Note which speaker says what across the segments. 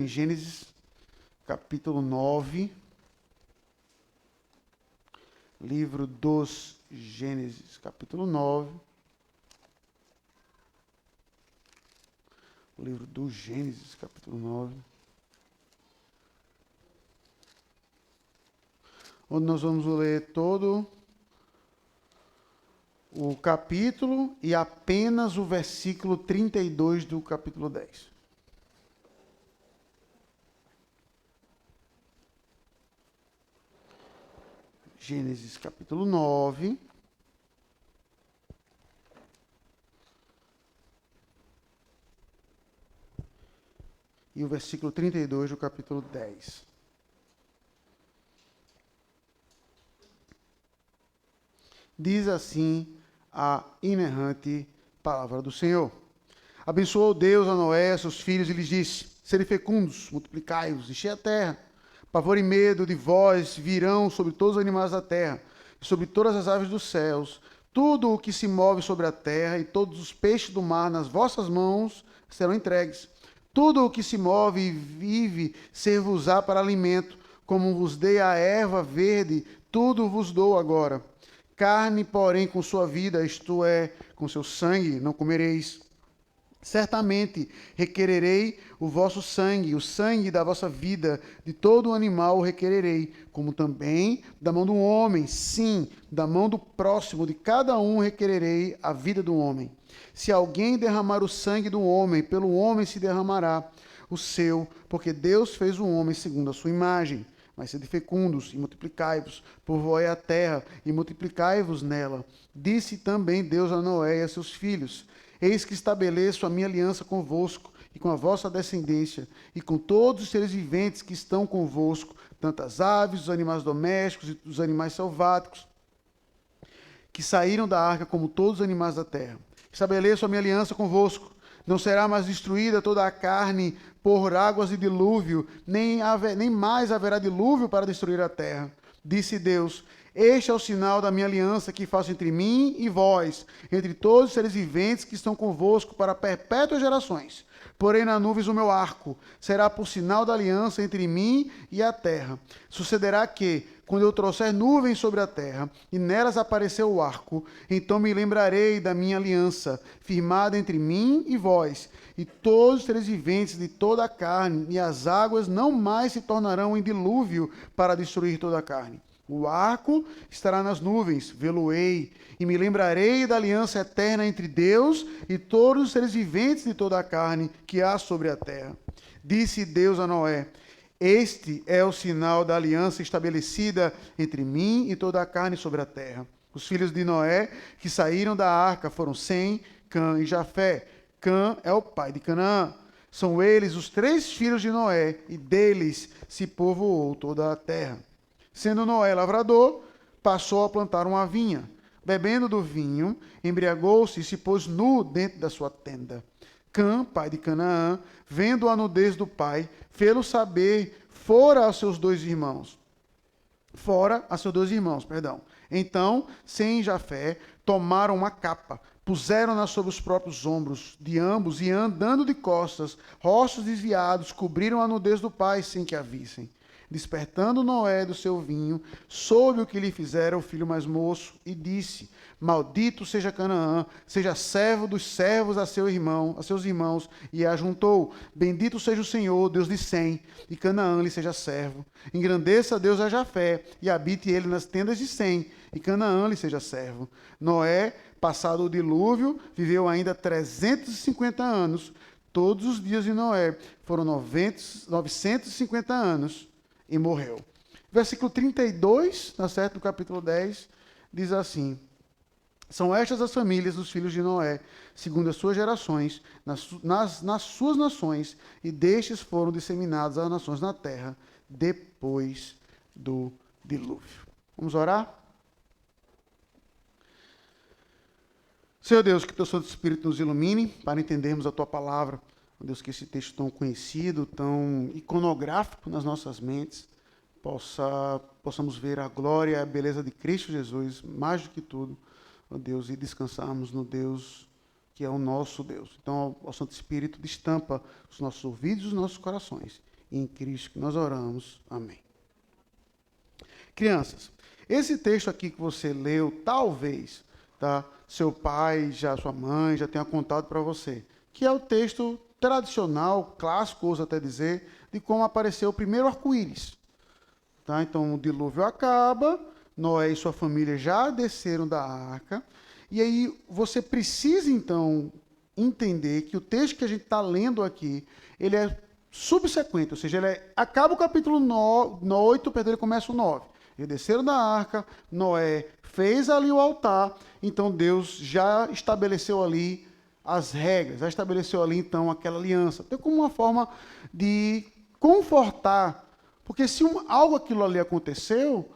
Speaker 1: Em Gênesis, capítulo 9, livro dos Gênesis, capítulo 9, livro do Gênesis, capítulo 9, onde nós vamos ler todo o capítulo e apenas o versículo 32 do capítulo 10. Gênesis capítulo 9, e o versículo 32 do capítulo 10. Diz assim a inerrante palavra do Senhor. Abençoou Deus a Noé, a seus filhos, e lhes disse: sede fecundos, multiplicai-vos, enchei a terra. Pavor e medo de vós virão sobre todos os animais da terra, e sobre todas as aves dos céus. Tudo o que se move sobre a terra, e todos os peixes do mar nas vossas mãos serão entregues. Tudo o que se move e vive ser-vos-á para alimento, como vos dei a erva verde, tudo vos dou agora. Carne, porém, com sua vida, isto é, com seu sangue, não comereis. Certamente requererei o vosso sangue, o sangue da vossa vida, de todo animal o requererei, como também da mão do homem, sim, da mão do próximo, de cada um requererei a vida do homem. Se alguém derramar o sangue do homem, pelo homem se derramará o seu, porque Deus fez o homem segundo a sua imagem. Mas sede fecundos e multiplicai-vos, povoai a terra e multiplicai-vos nela. Disse também Deus a Noé e a seus filhos: eis que estabeleço a minha aliança convosco e com a vossa descendência, e com todos os seres viventes que estão convosco, tanto as aves, os animais domésticos e os animais selváticos, que saíram da arca, como todos os animais da terra. Estabeleço a minha aliança convosco. Não será mais destruída toda a carne por águas de dilúvio, nem mais haverá dilúvio para destruir a terra. Disse Deus: este é o sinal da minha aliança que faço entre mim e vós, entre todos os seres viventes que estão convosco para perpétuas gerações. Porém, na nuvens o meu arco será por sinal da aliança entre mim e a terra. Sucederá que, quando eu trouxer nuvens sobre a terra, e nelas aparecer o arco, então me lembrarei da minha aliança, firmada entre mim e vós, e todos os seres viventes de toda a carne, e as águas não mais se tornarão em dilúvio para destruir toda a carne. O arco estará nas nuvens, vê-lo-ei, e me lembrarei da aliança eterna entre Deus e todos os seres viventes de toda a carne que há sobre a terra. Disse Deus a Noé: este é o sinal da aliança estabelecida entre mim e toda a carne sobre a terra. Os filhos de Noé que saíram da arca foram Sem, Cã e Jafé. Cã é o pai de Canaã. São eles os 3 filhos de Noé, e deles se povoou toda a terra. Sendo Noé lavrador, passou a plantar uma vinha. Bebendo do vinho, embriagou-se e se pôs nu dentro da sua tenda. Cã, pai de Canaã, vendo a nudez do pai, fê-lo saber, fora a seus dois irmãos. Então, Sem e Jafé tomaram uma capa, puseram-na sobre os próprios ombros de ambos e, andando de costas, rostos desviados, cobriram a nudez do pai sem que a vissem. Despertando Noé do seu vinho, soube o que lhe fizera o filho mais moço, e disse: maldito seja Canaã, seja servo dos servos a seus irmãos, e ajuntou: bendito seja o Senhor, Deus de Sem, e Canaã lhe seja servo. Engrandeça Deus a Jafé, e habite ele nas tendas de Sem, e Canaã lhe seja servo. Noé, passado o dilúvio, viveu ainda 350 anos. Todos os dias de Noé foram 950 anos. E morreu. Versículo 32, tá certo, do capítulo 10, diz assim: são estas as famílias dos filhos de Noé, segundo as suas gerações, nas suas nações, e destes foram disseminados as nações na terra, depois do dilúvio. Vamos orar? Senhor Deus, que teu Santo Espírito nos ilumine para entendermos a tua palavra. Deus, que esse texto tão conhecido, tão iconográfico nas nossas mentes, possamos ver a glória e a beleza de Cristo Jesus, mais do que tudo, ó Deus, e descansarmos no Deus que é o nosso Deus. Então, ó Santo Espírito, destampa os nossos ouvidos e os nossos corações, em Cristo que nós oramos. Amém. Crianças, esse texto aqui que você leu, talvez, tá, seu pai, sua mãe já tenha contado para você, que é o texto tradicional, clássico, ouso até dizer, de como apareceu o primeiro arco-íris. Tá? Então, o dilúvio acaba, Noé e sua família já desceram da arca, e aí você precisa, então, entender que o texto que a gente está lendo aqui, ele é subsequente, ou seja, acaba o capítulo 8, perdão, ele começa o 9. Eles desceram da arca, Noé fez ali o altar, então Deus já estabeleceu ali as regras, já estabeleceu ali, então, aquela aliança. Então, como uma forma de confortar, porque se algo aquilo ali aconteceu,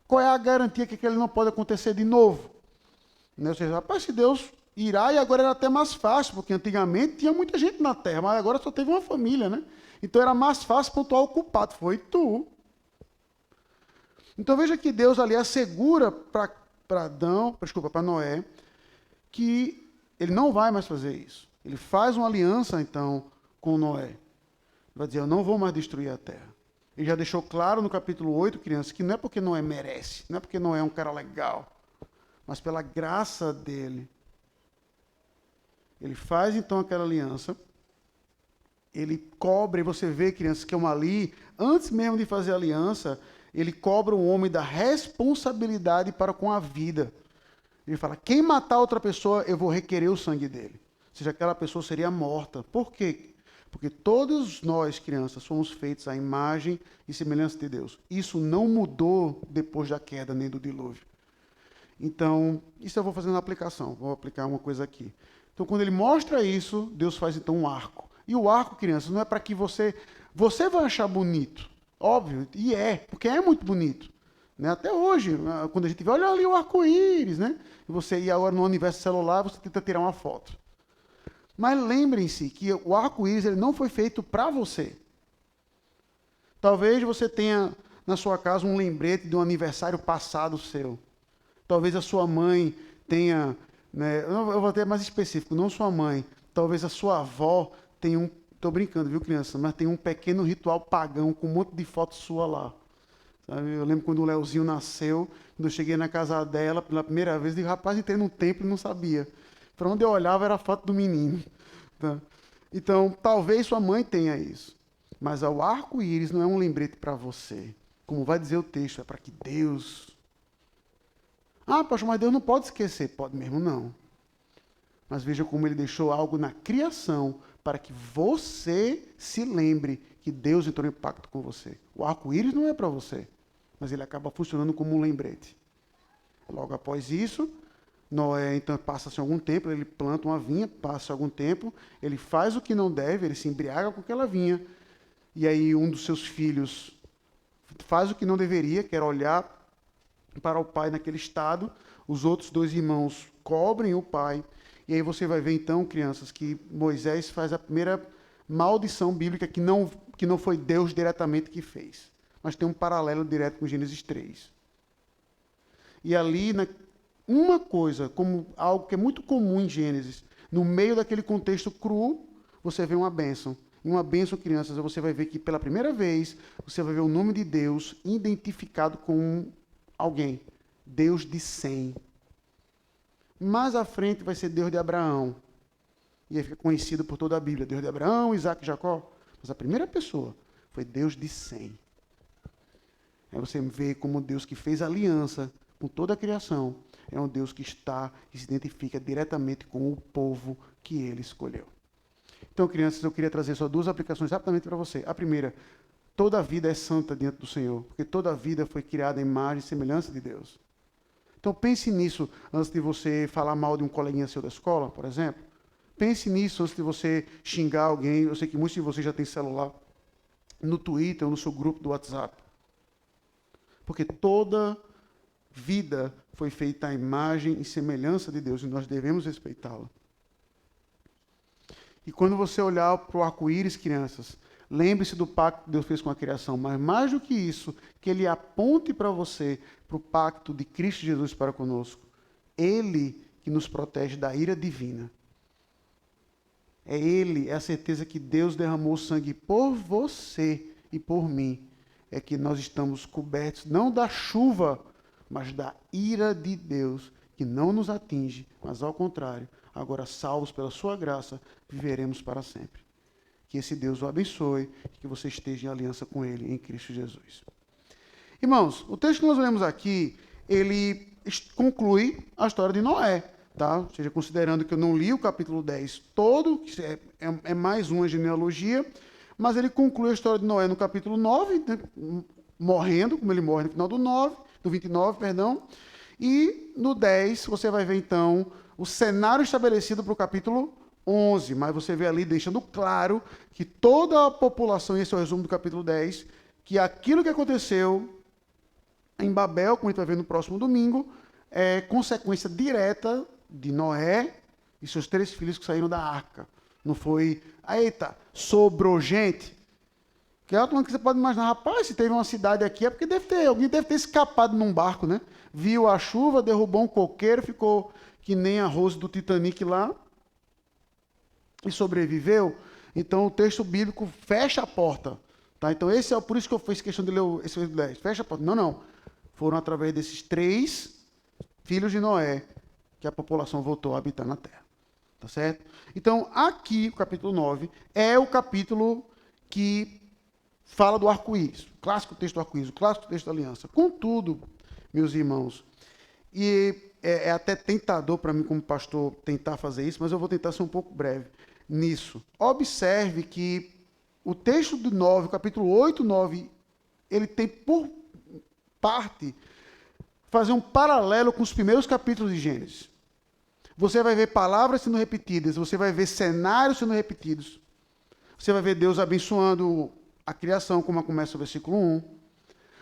Speaker 1: qual é a garantia que aquilo não pode acontecer de novo? Né? Ou seja, rapaz, se Deus irá, e agora era até mais fácil, porque antigamente tinha muita gente na terra, mas agora só teve uma família, né? Então era mais fácil pontuar o culpado, foi tu. Então veja que Deus ali assegura para Noé, que ele não vai mais fazer isso. Ele faz uma aliança, então, com Noé. Ele vai dizer, eu não vou mais destruir a terra. Ele já deixou claro no capítulo 8, crianças, que não é porque Noé merece, não é porque Noé é um cara legal, mas pela graça dele. Ele faz, então, aquela aliança, ele cobra, e você vê, crianças, que antes mesmo de fazer a aliança, ele cobra o homem da responsabilidade para com a vida. Ele fala, quem matar outra pessoa, eu vou requerer o sangue dele. Ou seja, aquela pessoa seria morta. Por quê? Porque todos nós, crianças, somos feitos à imagem e semelhança de Deus. Isso não mudou depois da queda, nem do dilúvio. Então, isso eu vou fazer na aplicação. Vou aplicar uma coisa aqui. Então, quando ele mostra isso, Deus faz, então, um arco. E o arco, crianças, não é para que você vai achar bonito. Óbvio, e porque é muito bonito. Né? Até hoje, quando a gente vê, olha ali o arco-íris, né? E agora no universo celular, você tenta tirar uma foto. Mas lembrem-se que o arco-íris ele não foi feito para você. Talvez você tenha na sua casa um lembrete de um aniversário passado seu. Talvez a sua mãe tenha, né, eu vou ter mais específico, não sua mãe, talvez a sua avó tenha estou brincando, viu, criança, mas tem um pequeno ritual pagão com um monte de fotos sua lá. Sabe? Eu lembro quando o Leozinho nasceu, quando eu cheguei na casa dela pela primeira vez, eu digo, rapaz, entrei num templo e não sabia. Para onde eu olhava era a foto do menino. Tá? Então, talvez sua mãe tenha isso. Mas o arco-íris não é um lembrete para você. Como vai dizer o texto, é para que Deus... Ah, pastor, mas Deus não pode esquecer. Pode mesmo não. Mas veja como ele deixou algo na criação para que você se lembre que Deus entrou em pacto com você. O arco-íris não é para você, mas ele acaba funcionando como um lembrete. Logo após isso, Noé, então, passa-se algum tempo, ele planta uma vinha, passa algum tempo, ele faz o que não deve, ele se embriaga com aquela vinha, e aí um dos seus filhos faz o que não deveria, que era olhar para o pai naquele estado, os outros dois irmãos cobrem o pai, e aí você vai ver então, crianças, que Moisés faz a primeira maldição bíblica que não foi Deus diretamente que fez, mas tem um paralelo direto com Gênesis 3. E ali, uma coisa, como algo que é muito comum em Gênesis, no meio daquele contexto cru, você vê uma bênção. E uma bênção, crianças, você vai ver que pela primeira vez, você vai ver o nome de Deus identificado com alguém. Deus de Sem. Mais à frente vai ser Deus de Abraão. E aí fica conhecido por toda a Bíblia. Deus de Abraão, Isaac e Jacó. Mas a primeira pessoa foi Deus de Sem. Aí você vê como Deus que fez aliança com toda a criação é um Deus que está e se identifica diretamente com o povo que ele escolheu. Então, crianças, eu queria trazer só duas aplicações rapidamente para você. A primeira, toda a vida é santa diante do Senhor, porque toda a vida foi criada em imagem e semelhança de Deus. Então, pense nisso antes de você falar mal de um coleguinha seu da escola, por exemplo. Pense nisso antes de você xingar alguém. Eu sei que muitos de vocês já têm celular no Twitter ou no seu grupo do WhatsApp. Porque toda vida foi feita à imagem e semelhança de Deus e nós devemos respeitá-la. E quando você olhar para o arco-íris, crianças, lembre-se do pacto que Deus fez com a criação, mas mais do que isso, que ele aponte para você, para o pacto de Cristo Jesus para conosco. Ele que nos protege da ira divina. É a certeza que Deus derramou sangue por você e por mim, é que nós estamos cobertos não da chuva, mas da ira de Deus, que não nos atinge, mas ao contrário, agora salvos pela sua graça, viveremos para sempre. Que esse Deus o abençoe e que você esteja em aliança com Ele em Cristo Jesus. Irmãos, o texto que nós lemos aqui, ele conclui a história de Noé, tá? Ou seja, considerando que eu não li o capítulo 10 todo, que é mais uma genealogia, mas ele conclui a história de Noé no capítulo 9, né? Morrendo, como ele morre no final do 29, perdão. E no 10, você vai ver, então, o cenário estabelecido para o capítulo 11. Mas você vê ali, deixando claro, que toda a população, e esse é o resumo do capítulo 10, que aquilo que aconteceu em Babel, como a gente vai ver no próximo domingo, é consequência direta de Noé e seus 3 filhos que saíram da arca. Não foi, eita, sobrou gente. Que é algo que você pode imaginar, rapaz, se teve uma cidade aqui, é porque alguém deve ter escapado num barco, né? Viu a chuva, derrubou um coqueiro, ficou que nem a Rose do Titanic lá, e sobreviveu. Então o texto bíblico fecha a porta. Tá? Então por isso que eu fiz questão de ler esse versículo 10. Fecha a porta. Não. Foram através desses 3 filhos de Noé que a população voltou a habitar na terra. Tá certo? Então, aqui, o capítulo 9, é o capítulo que fala do arco-íris, o clássico texto do arco-íris, o clássico texto da aliança. Contudo, meus irmãos, e é até tentador para mim como pastor tentar fazer isso, mas eu vou tentar ser um pouco breve nisso. Observe que o texto do 9, o capítulo 8, 9, ele tem por parte fazer um paralelo com os primeiros capítulos de Gênesis. Você vai ver palavras sendo repetidas, você vai ver cenários sendo repetidos. Você vai ver Deus abençoando a criação, como começa o versículo 1.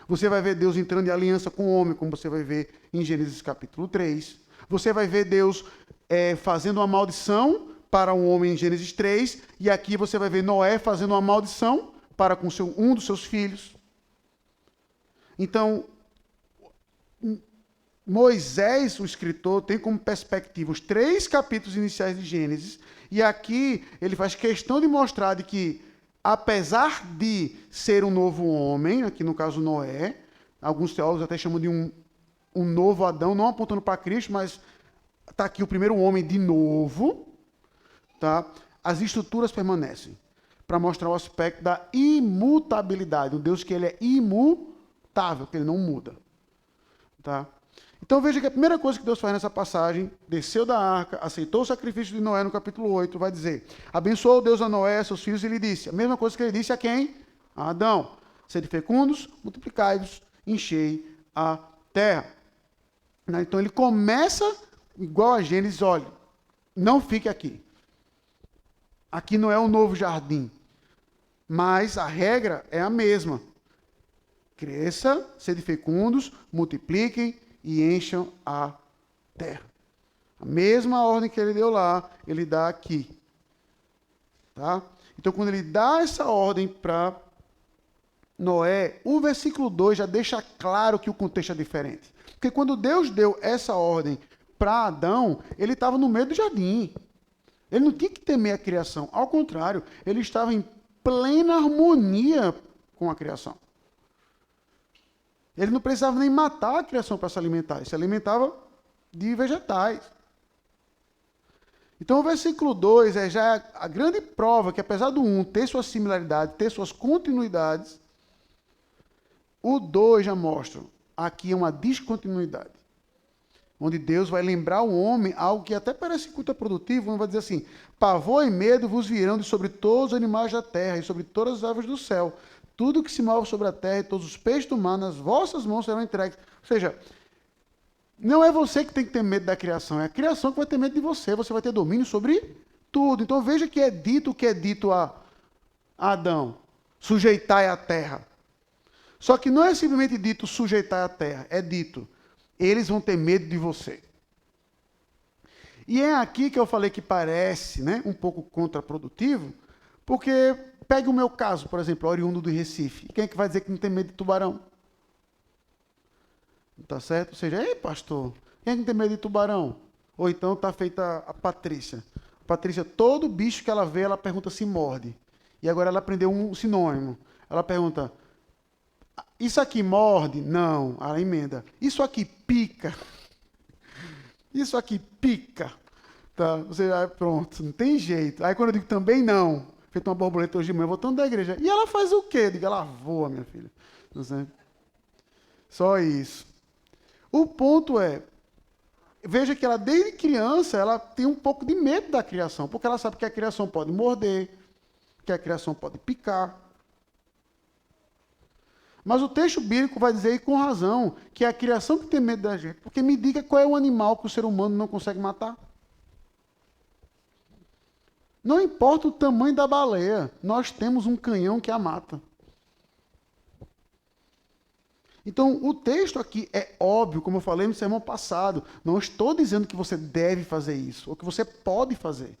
Speaker 1: Você vai ver Deus entrando em aliança com o homem, como você vai ver em Gênesis capítulo 3. Você vai ver Deus fazendo uma maldição para um homem em Gênesis 3. E aqui você vai ver Noé fazendo uma maldição para com um dos seus filhos. Então, Moisés, o escritor, tem como perspectiva os 3 capítulos iniciais de Gênesis. E aqui ele faz questão de mostrar de que, apesar de ser um novo homem, aqui no caso Noé, alguns teólogos até chamam de um novo Adão, não apontando para Cristo, mas está aqui o primeiro homem de novo, tá? As estruturas permanecem, para mostrar o aspecto da imutabilidade, um Deus que ele é imutável, que ele não muda. Tá? Então veja que a primeira coisa que Deus faz nessa passagem, desceu da arca, aceitou o sacrifício de Noé no capítulo 8, vai dizer, abençoou Deus a Noé, seus filhos, e lhe disse, a mesma coisa que ele disse a quem? A Adão, sede fecundos, multiplicai-vos, enchei a terra. Então ele começa igual a Gênesis, olha, não fique aqui. Aqui não é um novo jardim, mas a regra é a mesma. Cresça, sede fecundos, multipliquem e encham a terra. A mesma ordem que ele deu lá, ele dá aqui. Tá? Então, quando ele dá essa ordem para Noé, o versículo 2 já deixa claro que o contexto é diferente. Porque quando Deus deu essa ordem para Adão, ele estava no meio do jardim. Ele não tinha que temer a criação. Ao contrário, ele estava em plena harmonia com a criação. Ele não precisava nem matar a criação para se alimentar. Ele se alimentava de vegetais. Então, o versículo 2 é já a grande prova que, apesar do 1 ter suas similaridades, ter suas continuidades, o 2 já mostra aqui uma descontinuidade. Onde Deus vai lembrar o homem algo que até parece contraprodutivo, onde vai dizer assim, pavor e medo vos virão de sobre todos os animais da terra e sobre todas as aves do céu. Tudo que se move sobre a terra e todos os peixes do mar, nas vossas mãos serão entregues. Ou seja, não é você que tem que ter medo da criação, é a criação que vai ter medo de você. Você vai ter domínio sobre tudo. Então veja que é dito o que é dito a Adão. Sujeitai a terra. Só que não é simplesmente dito sujeitai a terra. É dito, eles vão ter medo de você. E é aqui que eu falei que parece, né, um pouco contraprodutivo, porque pegue o meu caso, por exemplo, oriundo do Recife. Quem é que vai dizer que não tem medo de tubarão? Tá certo? Ou seja, ei, pastor, quem é que não tem medo de tubarão? Ou então está feita a Patrícia. Patrícia, todo bicho que ela vê, ela pergunta se morde. E agora ela aprendeu um sinônimo. Ela pergunta, isso aqui morde? Não. Ela emenda. Isso aqui pica? Isso aqui pica? Tá? Você, pronto, não tem jeito. Aí quando eu digo também não, feito uma borboleta hoje de manhã, voltando da igreja. E ela faz o quê? Eu digo, ela voa, minha filha. Não sei. Só isso. O ponto é, veja que ela, desde criança, ela tem um pouco de medo da criação, porque ela sabe que a criação pode morder, que a criação pode picar. Mas o texto bíblico vai dizer, e com razão, que é a criação que tem medo da gente, porque me diga qual é o animal que o ser humano não consegue matar. Não importa o tamanho da baleia, nós temos um canhão que a mata. Então, o texto aqui é óbvio, como eu falei no sermão passado. Não estou dizendo que você deve fazer isso, ou que você pode fazer.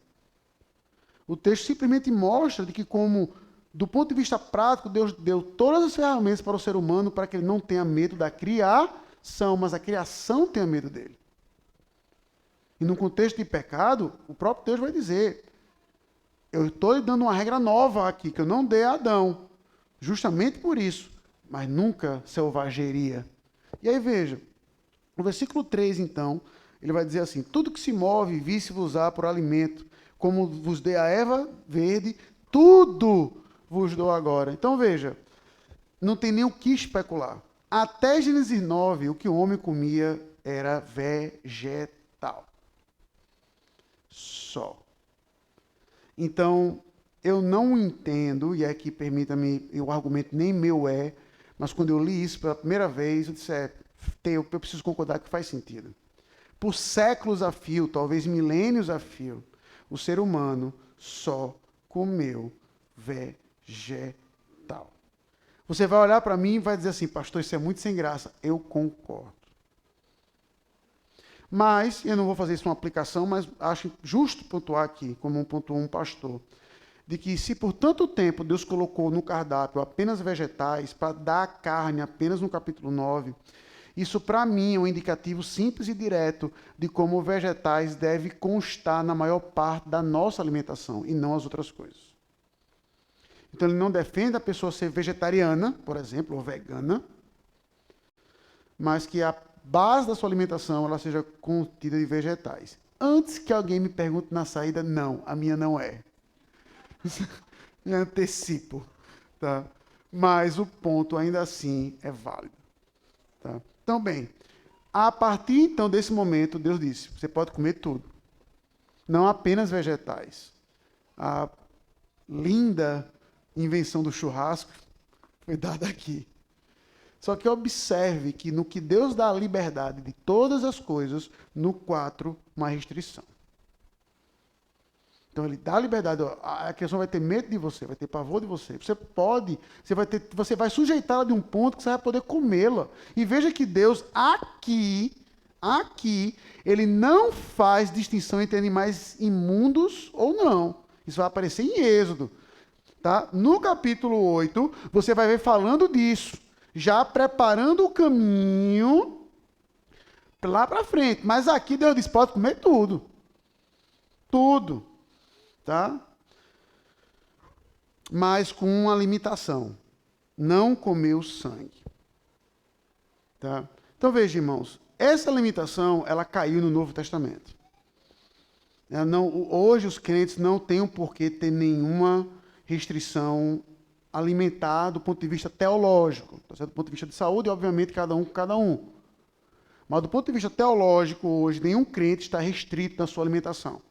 Speaker 1: O texto simplesmente mostra de que, como, do ponto de vista prático, Deus deu todas as ferramentas para o ser humano para que ele não tenha medo da criação, mas a criação tenha medo dele. E no contexto de pecado, o próprio Deus vai dizer, eu estou lhe dando uma regra nova aqui, que eu não dei a Adão, justamente por isso. Mas nunca selvageria. E aí veja, no versículo 3, então, ele vai dizer assim, tudo que se move, visse-vos-á por alimento, como vos dei a erva verde, tudo vos dou agora. Então veja, não tem nem o que especular. Até Gênesis 9, o que o homem comia era vegetal. Só. Então, eu não entendo, e aqui permita-me, o argumento nem meu é, mas quando eu li isso pela primeira vez, eu disse, eu preciso concordar que faz sentido. Por séculos a fio, talvez milênios a fio, o ser humano só comeu vegetal. Você vai olhar para mim e vai dizer assim, pastor, isso é muito sem graça. Eu concordo. Mas, eu não vou fazer isso uma aplicação, mas acho justo pontuar aqui, como pontuou um pastor, de que se por tanto tempo Deus colocou no cardápio apenas vegetais, para dar carne apenas no capítulo 9, isso para mim é um indicativo simples e direto de como vegetais devem constar na maior parte da nossa alimentação e não as outras coisas. Então ele não defende a pessoa ser vegetariana, por exemplo, ou vegana, mas que a base da sua alimentação ela seja contida de vegetais. Antes que alguém me pergunte na saída, não, a minha não é. Me antecipo, tá? Mas o ponto ainda assim é válido, tá? Então, bem, a partir então desse momento, Deus disse, você pode comer tudo, não apenas vegetais. A linda invenção do churrasco foi dada aqui. Só que observe que no que Deus dá a liberdade de todas as coisas, no 4, uma restrição. Então ele dá a liberdade, a criação vai ter medo de você, vai ter pavor de você. Você vai sujeitá-la de um ponto que você vai poder comê-la. E veja que Deus aqui, ele não faz distinção entre animais imundos ou não. Isso vai aparecer em Êxodo. Tá? No capítulo 8, você vai ver falando disso, já preparando o caminho lá para frente. Mas aqui Deus diz, pode comer tudo. Tudo. Tá? Mas com uma limitação. Não comer o sangue. Tá? Então veja, irmãos, essa limitação, ela caiu no Novo Testamento. Hoje os crentes não têm o porquê ter nenhuma restrição alimentar do ponto de vista teológico. Tá certo? Do ponto de vista de saúde, obviamente, cada um com cada um. Mas do ponto de vista teológico, hoje, nenhum crente está restrito na sua alimentação.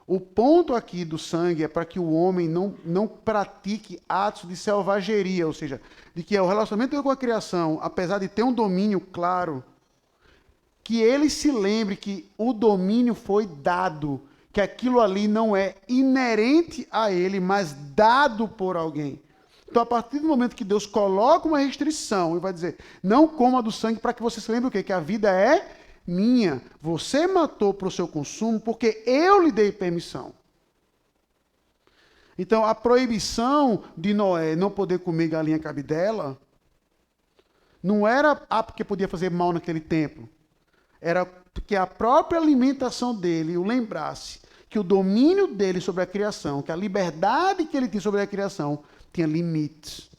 Speaker 1: O ponto aqui do sangue é para que o homem não pratique atos de selvageria, ou seja, de que o relacionamento com a criação, apesar de ter um domínio claro, que ele se lembre que o domínio foi dado, que aquilo ali não é inerente a ele, mas dado por alguém. Então, a partir do momento que Deus coloca uma restrição e vai dizer, não coma do sangue, para que você se lembre o quê? Que a vida é minha. Você matou para o seu consumo porque eu lhe dei permissão. Então, a proibição de Noé não poder comer galinha cabidela não era porque podia fazer mal naquele tempo. Era porque a própria alimentação dele o lembrasse que o domínio dele sobre a criação, que a liberdade que ele tinha sobre a criação, tinha limites.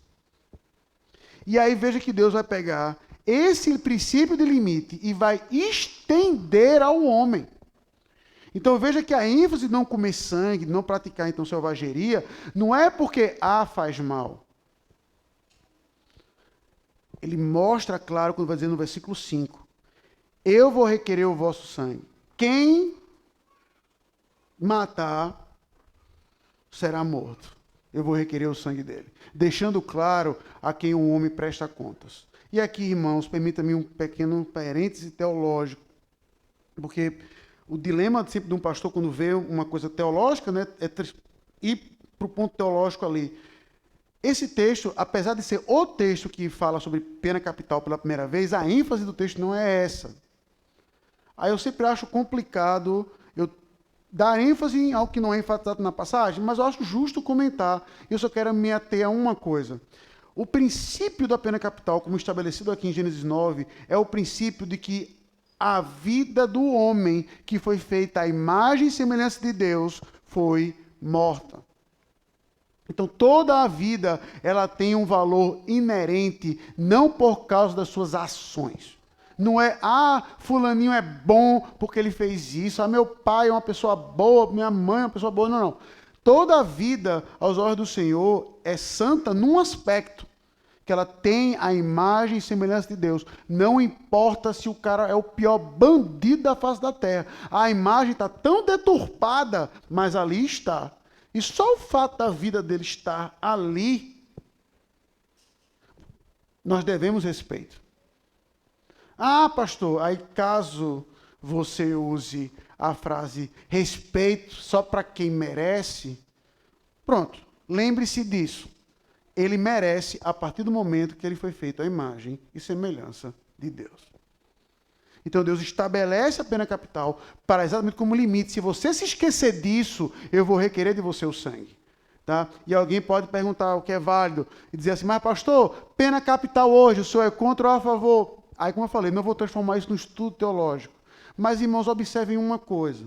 Speaker 1: E aí veja que Deus vai pegar esse princípio de limite e vai estender ao homem. Então veja que a ênfase de não comer sangue, de não praticar então selvageria, não é porque faz mal. Ele mostra claro quando vai dizer no versículo 5, eu vou requerer o vosso sangue. Quem matar será morto. Eu vou requerer o sangue dele. Deixando claro a quem o homem presta contas. E aqui, irmãos, permita-me um pequeno parêntese teológico. Porque o dilema sempre de um pastor, quando vê uma coisa teológica, né, é ir para o ponto teológico ali. Esse texto, apesar de ser o texto que fala sobre pena capital pela primeira vez, a ênfase do texto não é essa. Aí eu sempre acho complicado eu dar ênfase em algo que não é enfatizado na passagem, mas eu acho justo comentar. Eu só quero me ater a uma coisa. O princípio da pena capital, como estabelecido aqui em Gênesis 9, é o princípio de que a vida do homem que foi feita à imagem e semelhança de Deus foi morta. Então, toda a vida, ela tem um valor inerente, não por causa das suas ações. Não é, fulaninho é bom porque ele fez isso, meu pai é uma pessoa boa, minha mãe é uma pessoa boa. Não, não. Toda a vida, aos olhos do Senhor, é santa num aspecto, que ela tem a imagem e semelhança de Deus. Não importa se o cara é o pior bandido da face da terra. A imagem está tão deturpada, mas ali está. E só o fato da vida dele estar ali, nós devemos respeito. Pastor, aí caso você use a frase respeito só para quem merece, pronto, lembre-se disso. Ele merece a partir do momento que ele foi feito à imagem e semelhança de Deus. Então Deus estabelece a pena capital para exatamente como limite. Se você se esquecer disso, eu vou requerer de você o sangue. Tá? E alguém pode perguntar o que é válido e dizer assim, mas pastor, pena capital hoje, o senhor é contra ou a favor? Aí, como eu falei, não vou transformar isso no estudo teológico. Mas, irmãos, observem uma coisa.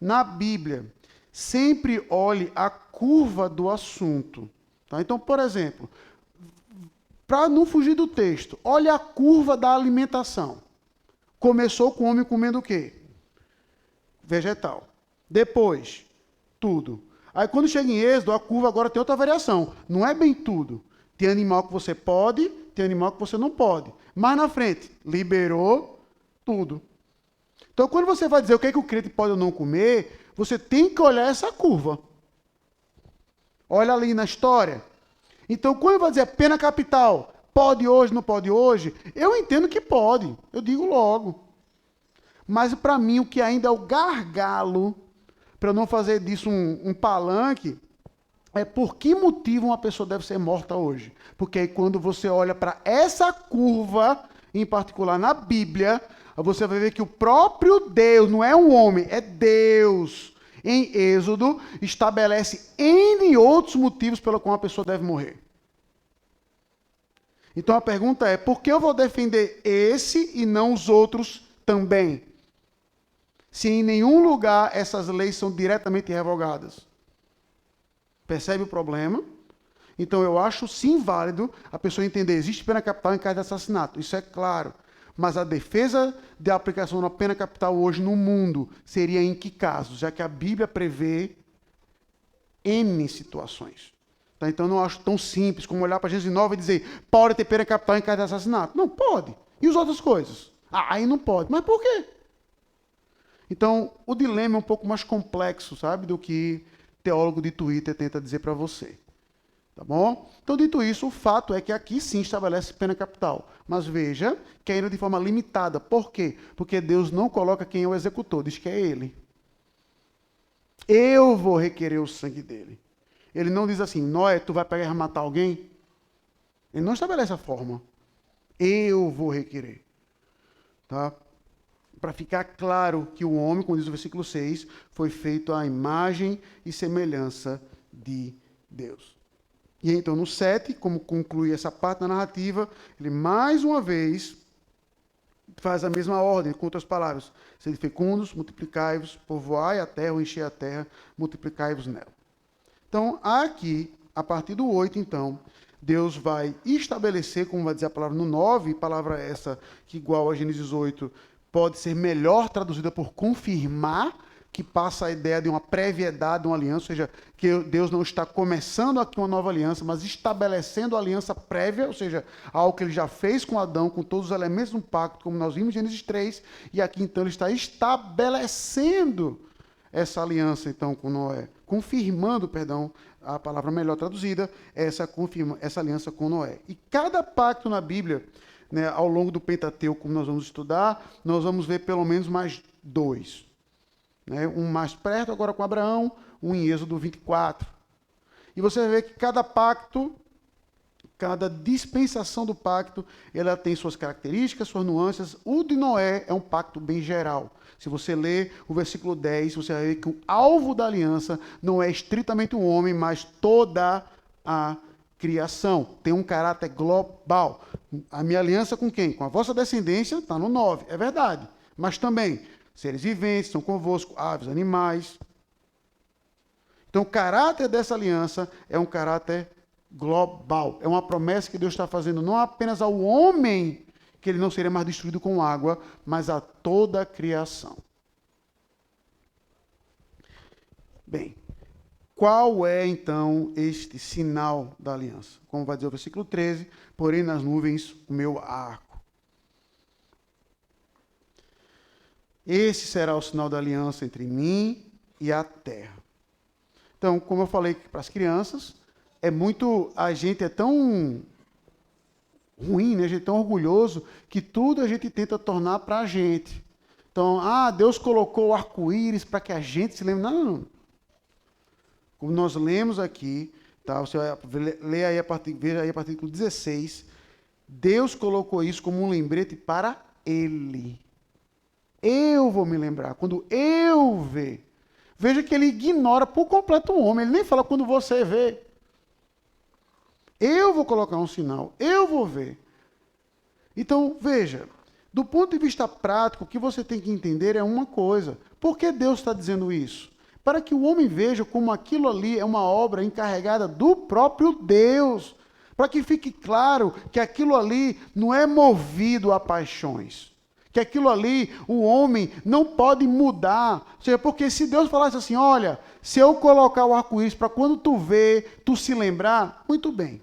Speaker 1: Na Bíblia, sempre olhe a curva do assunto. Tá? Então, por exemplo, para não fugir do texto, olhe a curva da alimentação. Começou com o homem comendo o quê? Vegetal. Depois, tudo. Aí, quando chega em Êxodo, a curva agora tem outra variação. Não é bem tudo. Tem animal que você pode, tem animal que você não pode. Mais na frente, liberou tudo. Então, quando você vai dizer o que é que o crente pode ou não comer, você tem que olhar essa curva. Olha ali na história. Então, quando vai dizer pena capital, pode hoje, não pode hoje, eu entendo que pode. Eu digo logo. Mas, para mim, o que ainda é o gargalo, para não fazer disso um palanque, é por que motivo uma pessoa deve ser morta hoje. Porque aí quando você olha para essa curva, em particular na Bíblia, você vai ver que o próprio Deus, não é um homem, é Deus, em Êxodo, estabelece N outros motivos pelo qual uma pessoa deve morrer. Então a pergunta é, por que eu vou defender esse e não os outros também? Se em nenhum lugar essas leis são diretamente revogadas. Percebe o problema? Então, eu acho sim válido a pessoa entender, existe pena capital em caso de assassinato, isso é claro. Mas a defesa da aplicação da pena capital hoje no mundo seria em que casos? Já que a Bíblia prevê N situações. Tá? Então, eu não acho tão simples como olhar para Gênesis 9 e dizer, pode ter pena capital em caso de assassinato. Não, pode. E as outras coisas? Aí não pode. Mas por quê? Então, o dilema é um pouco mais complexo, sabe, do que teólogo de Twitter tenta dizer para você. Tá bom? Então, dito isso, o fato é que aqui sim estabelece pena capital. Mas veja que ainda de forma limitada. Por quê? Porque Deus não coloca quem é o executor, diz que é ele. Eu vou requerer o sangue dele. Ele não diz assim, Noé, tu vai pegar e matar alguém? Ele não estabelece a forma. Eu vou requerer. Tá? Para ficar claro que o homem, como diz o versículo 6, foi feito à imagem e semelhança de Deus. E então, no 7, como conclui essa parte da narrativa, ele mais uma vez faz a mesma ordem, com outras palavras. Sede fecundos, multiplicai-vos, povoai a terra, ou enchei a terra, multiplicai-vos nela. Então, aqui, a partir do 8, então, Deus vai estabelecer, como vai dizer a palavra no 9, palavra essa que igual a Gênesis 8, pode ser melhor traduzida por confirmar, que passa a ideia de uma previedade, de uma aliança, ou seja, que Deus não está começando aqui uma nova aliança, mas estabelecendo a aliança prévia, ou seja, algo que ele já fez com Adão, com todos os elementos do pacto, como nós vimos em Gênesis 3, e aqui então ele está estabelecendo essa aliança então com Noé, confirmando, perdão, a palavra melhor traduzida, essa aliança com Noé. E cada pacto na Bíblia, né, ao longo do Pentateuco, como nós vamos estudar, nós vamos ver pelo menos mais 2. Né? Um mais perto agora com Abraão, um em Êxodo 24. E você vai ver que cada pacto, cada dispensação do pacto, ela tem suas características, suas nuances. O de Noé é um pacto bem geral. Se você ler o versículo 10, você vai ver que o alvo da aliança não é estritamente o homem, mas toda a criação. Tem um caráter global. A minha aliança com quem? Com a vossa descendência, está no 9, é verdade. Mas também, seres viventes estão convosco, aves, animais. Então, o caráter dessa aliança é um caráter global. É uma promessa que Deus está fazendo não apenas ao homem, que ele não seria mais destruído com água, mas a toda a criação. Bem, qual é então este sinal da aliança? Como vai dizer o versículo 13, porém nas nuvens o meu arco. Esse será o sinal da aliança entre mim e a terra. Então, como eu falei para as crianças, a gente é tão ruim, né? A gente é tão orgulhoso que tudo a gente tenta tornar para a gente. Então, Deus colocou o arco-íris para que a gente se lembre. Não. Como nós lemos aqui, tá? Você vai ler aí veja aí a partir do 16. Deus colocou isso como um lembrete para Ele. Eu vou me lembrar. Quando eu ver. Veja que ele ignora por completo o homem. Ele nem fala quando você vê. Eu vou colocar um sinal. Eu vou ver. Então, veja. Do ponto de vista prático, o que você tem que entender é uma coisa. Por que Deus está dizendo isso? Para que o homem veja como aquilo ali é uma obra encarregada do próprio Deus. Para que fique claro que aquilo ali não é movido a paixões. Que aquilo ali, o homem não pode mudar. Ou seja, porque se Deus falasse assim, olha, se eu colocar o arco-íris para quando tu ver, tu se lembrar, muito bem.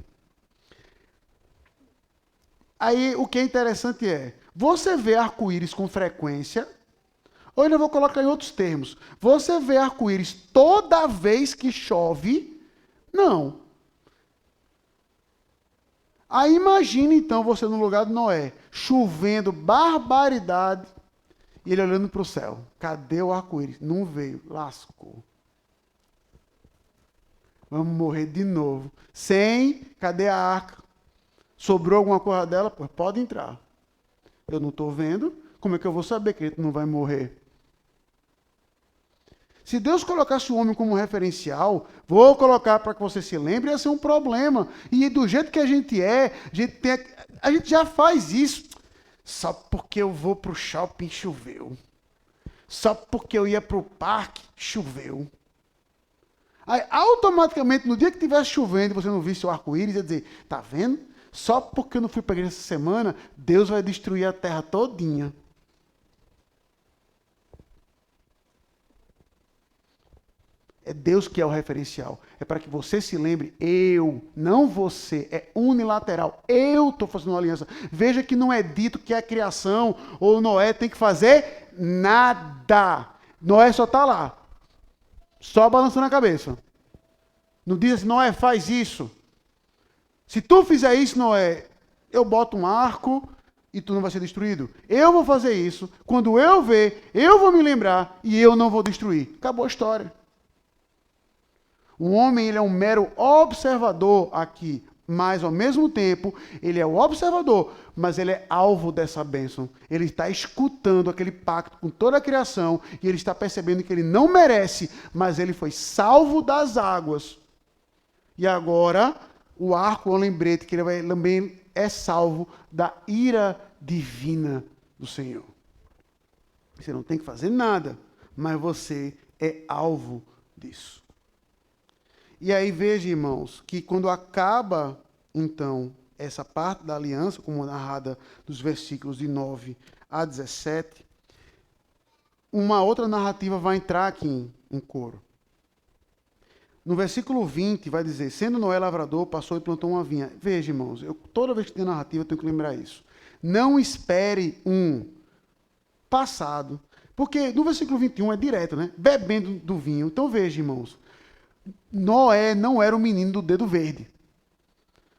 Speaker 1: Aí, o que é interessante é, você vê arco-íris com frequência, ou eu vou colocar em outros termos, você vê arco-íris toda vez que chove? Não. Aí imagine então você no lugar de Noé, chovendo barbaridade, e ele olhando para o céu. Cadê o arco-íris? Não veio, lascou. Vamos morrer de novo. Cadê a arca? Sobrou alguma coisa dela? Pois pode entrar. Eu não estou vendo, como é que eu vou saber que ele não vai morrer? Se Deus colocasse o homem como referencial, vou colocar para que você se lembre, ia ser um problema. E do jeito que a gente a gente já faz isso. Só porque eu vou para o shopping, choveu. Só porque eu ia para o parque, choveu. Aí, automaticamente, no dia que estivesse chovendo e você não visse o arco-íris, ia dizer, tá vendo? Só porque eu não fui para a igreja essa semana, Deus vai destruir a terra todinha. É Deus que é o referencial. É para que você se lembre, eu, não você, é unilateral. Eu estou fazendo uma aliança. Veja que não é dito que a criação ou Noé tem que fazer nada. Noé só está lá, só balançando a cabeça. Não diz assim, Noé, faz isso. Se tu fizer isso, Noé, eu boto um arco e tu não vai ser destruído. Eu vou fazer isso. Quando eu ver, eu vou me lembrar e eu não vou destruir. Acabou a história. O homem, ele é um mero observador aqui, mas ao mesmo tempo, ele é o observador, mas ele é alvo dessa bênção. Ele está escutando aquele pacto com toda a criação e ele está percebendo que ele não merece, mas ele foi salvo das águas. E agora, o arco é um lembrete que ele também é salvo da ira divina do Senhor. Você não tem que fazer nada, mas você é alvo disso. E aí veja, irmãos, que quando acaba então, essa parte da aliança, como narrada dos versículos de 9 a 17, uma outra narrativa vai entrar aqui em coro. No versículo 20 vai dizer, sendo Noé lavrador, passou e plantou uma vinha. Veja, irmãos, toda vez que tem narrativa eu tenho que lembrar isso. Não espere um passado, porque no versículo 21 é direto, né? Bebendo do vinho. Então veja, irmãos, Noé não era o menino do dedo verde.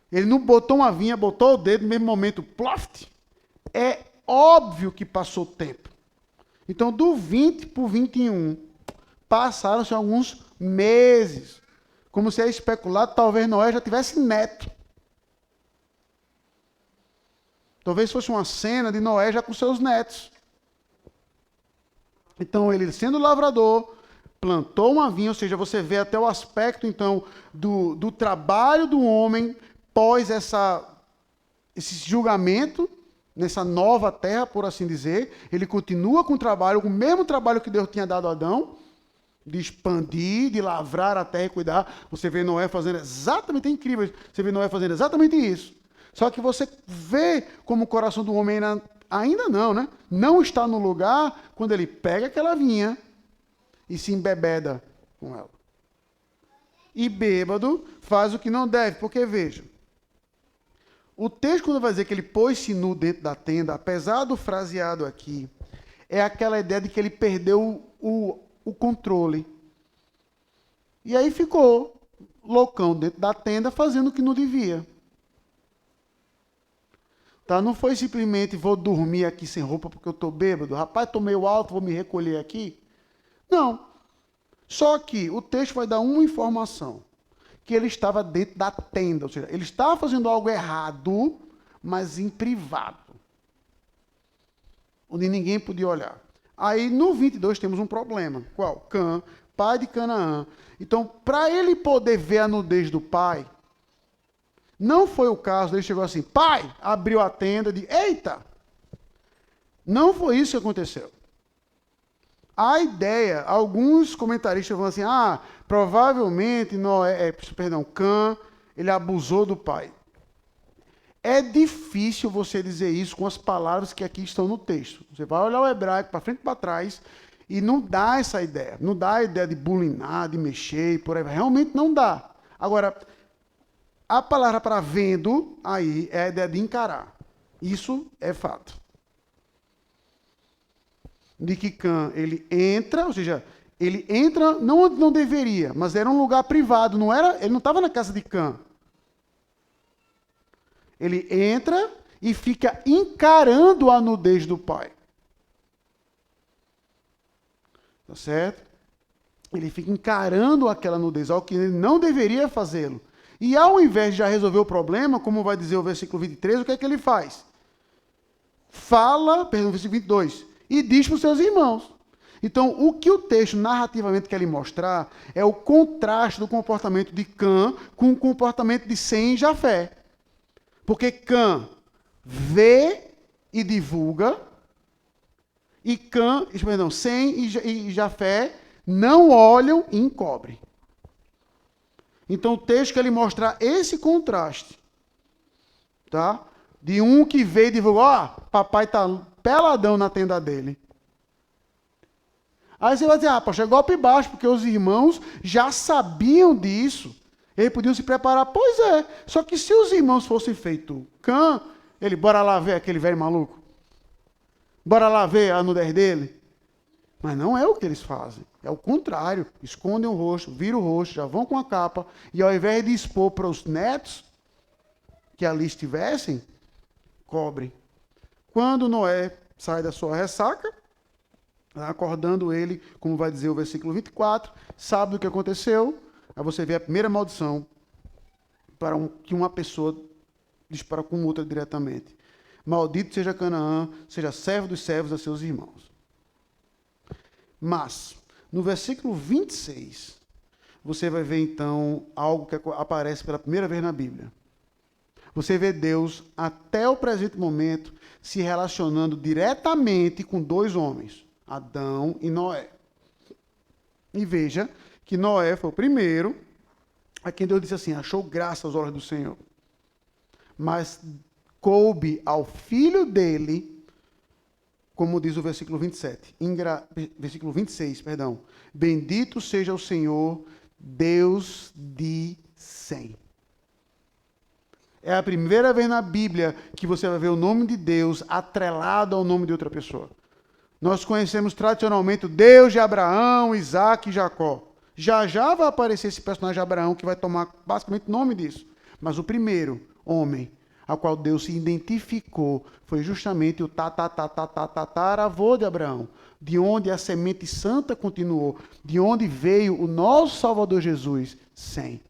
Speaker 1: Ele não botou uma vinha, botou o dedo no mesmo momento, ploft. É óbvio que passou tempo. Então, do 20 para o 21, passaram-se alguns meses. Como se é especulado, talvez Noé já tivesse neto. Talvez fosse uma cena de Noé já com seus netos. Então, ele sendo lavrador, plantou uma vinha, ou seja, você vê até o aspecto, então, do trabalho do homem pós esse julgamento, nessa nova terra, por assim dizer. Ele continua com o trabalho, com o mesmo trabalho que Deus tinha dado a Adão, de expandir, de lavrar a terra e cuidar. Você vê Noé fazendo exatamente, é incrível, você vê Noé fazendo exatamente isso. Só que você vê como o coração do homem ainda não, né? Não está no lugar quando ele pega aquela vinha e se embebeda com ela. E bêbado faz o que não deve, porque veja, o texto quando vai dizer que ele pôs-se nu dentro da tenda, apesar do fraseado aqui, é aquela ideia de que ele perdeu o controle. E aí ficou loucão dentro da tenda fazendo o que não devia. Tá? Não foi simplesmente vou dormir aqui sem roupa porque eu estou bêbado. Rapaz, estou meio alto, vou me recolher aqui. Não. Só que o texto vai dar uma informação. Que ele estava dentro da tenda. Ou seja, ele estava fazendo algo errado, mas em privado. Onde ninguém podia olhar. Aí no 22 temos um problema. Qual? Cã, pai de Canaã. Então, para ele poder ver a nudez do pai, não foi o caso, ele chegou assim, pai, abriu a tenda e disse, eita! Não foi isso que aconteceu. A ideia, alguns comentaristas vão assim, provavelmente Cã, ele abusou do pai. É difícil você dizer isso com as palavras que aqui estão no texto. Você vai olhar o hebraico para frente e para trás e não dá essa ideia. Não dá a ideia de bulinar, de mexer e por aí. Realmente não dá. Agora, a palavra para vendo aí é a ideia de encarar. Isso é fato. De que Cã, ele entra, ou seja, ele entra não onde não deveria, mas era um lugar privado, ele não estava na casa de Cã. Ele entra e fica encarando a nudez do pai. Tá certo? Ele fica encarando aquela nudez, algo que ele não deveria fazê-lo. E ao invés de já resolver o problema, como vai dizer o versículo 23, o que é que ele faz? Versículo 22, e diz para os seus irmãos. Então, o que o texto narrativamente quer lhe mostrar é o contraste do comportamento de Cã com o comportamento de Sem e Jafé. Porque Cã vê e divulga, e Sem e Jafé não olham e encobrem. Então o texto quer lhe mostrar esse contraste. Tá? De um que vê e divulga, papai está peladão na tenda dele. Aí você vai dizer, poxa, é golpe baixo, porque os irmãos já sabiam disso. Eles podiam se preparar. Pois é, só que se os irmãos fossem feito Cã, bora lá ver aquele velho maluco. Bora lá ver a nudez dele. Mas não é o que eles fazem. É o contrário. Escondem o rosto, viram o rosto, já vão com a capa. E ao invés de expor para os netos que ali estivessem, cobrem. Quando Noé sai da sua ressaca, acordando ele, como vai dizer o versículo 24, sabe do que aconteceu. Aí você vê a primeira maldição que uma pessoa dispara com outra diretamente. Maldito seja Canaã, seja servo dos servos a seus irmãos. Mas, no versículo 26, você vai ver então algo que aparece pela primeira vez na Bíblia. Você vê Deus, até o presente momento, se relacionando diretamente com dois homens, Adão e Noé. E veja que Noé foi o primeiro a quem Deus disse assim, achou graça aos olhos do Senhor. mas coube ao filho dele, como diz o versículo 27, versículo 26, perdão. Bendito seja o Senhor, Deus de Sem. É a primeira vez na Bíblia que você vai ver o nome de Deus atrelado ao nome de outra pessoa. Nós conhecemos tradicionalmente o Deus de Abraão, Isaac e Jacó. Já já vai aparecer esse personagem Abraão que vai tomar basicamente o nome disso. Mas o primeiro homem ao qual Deus se identificou foi justamente o tataravô de Abraão, de onde a semente santa continuou, de onde veio o nosso Salvador Jesus, Sem.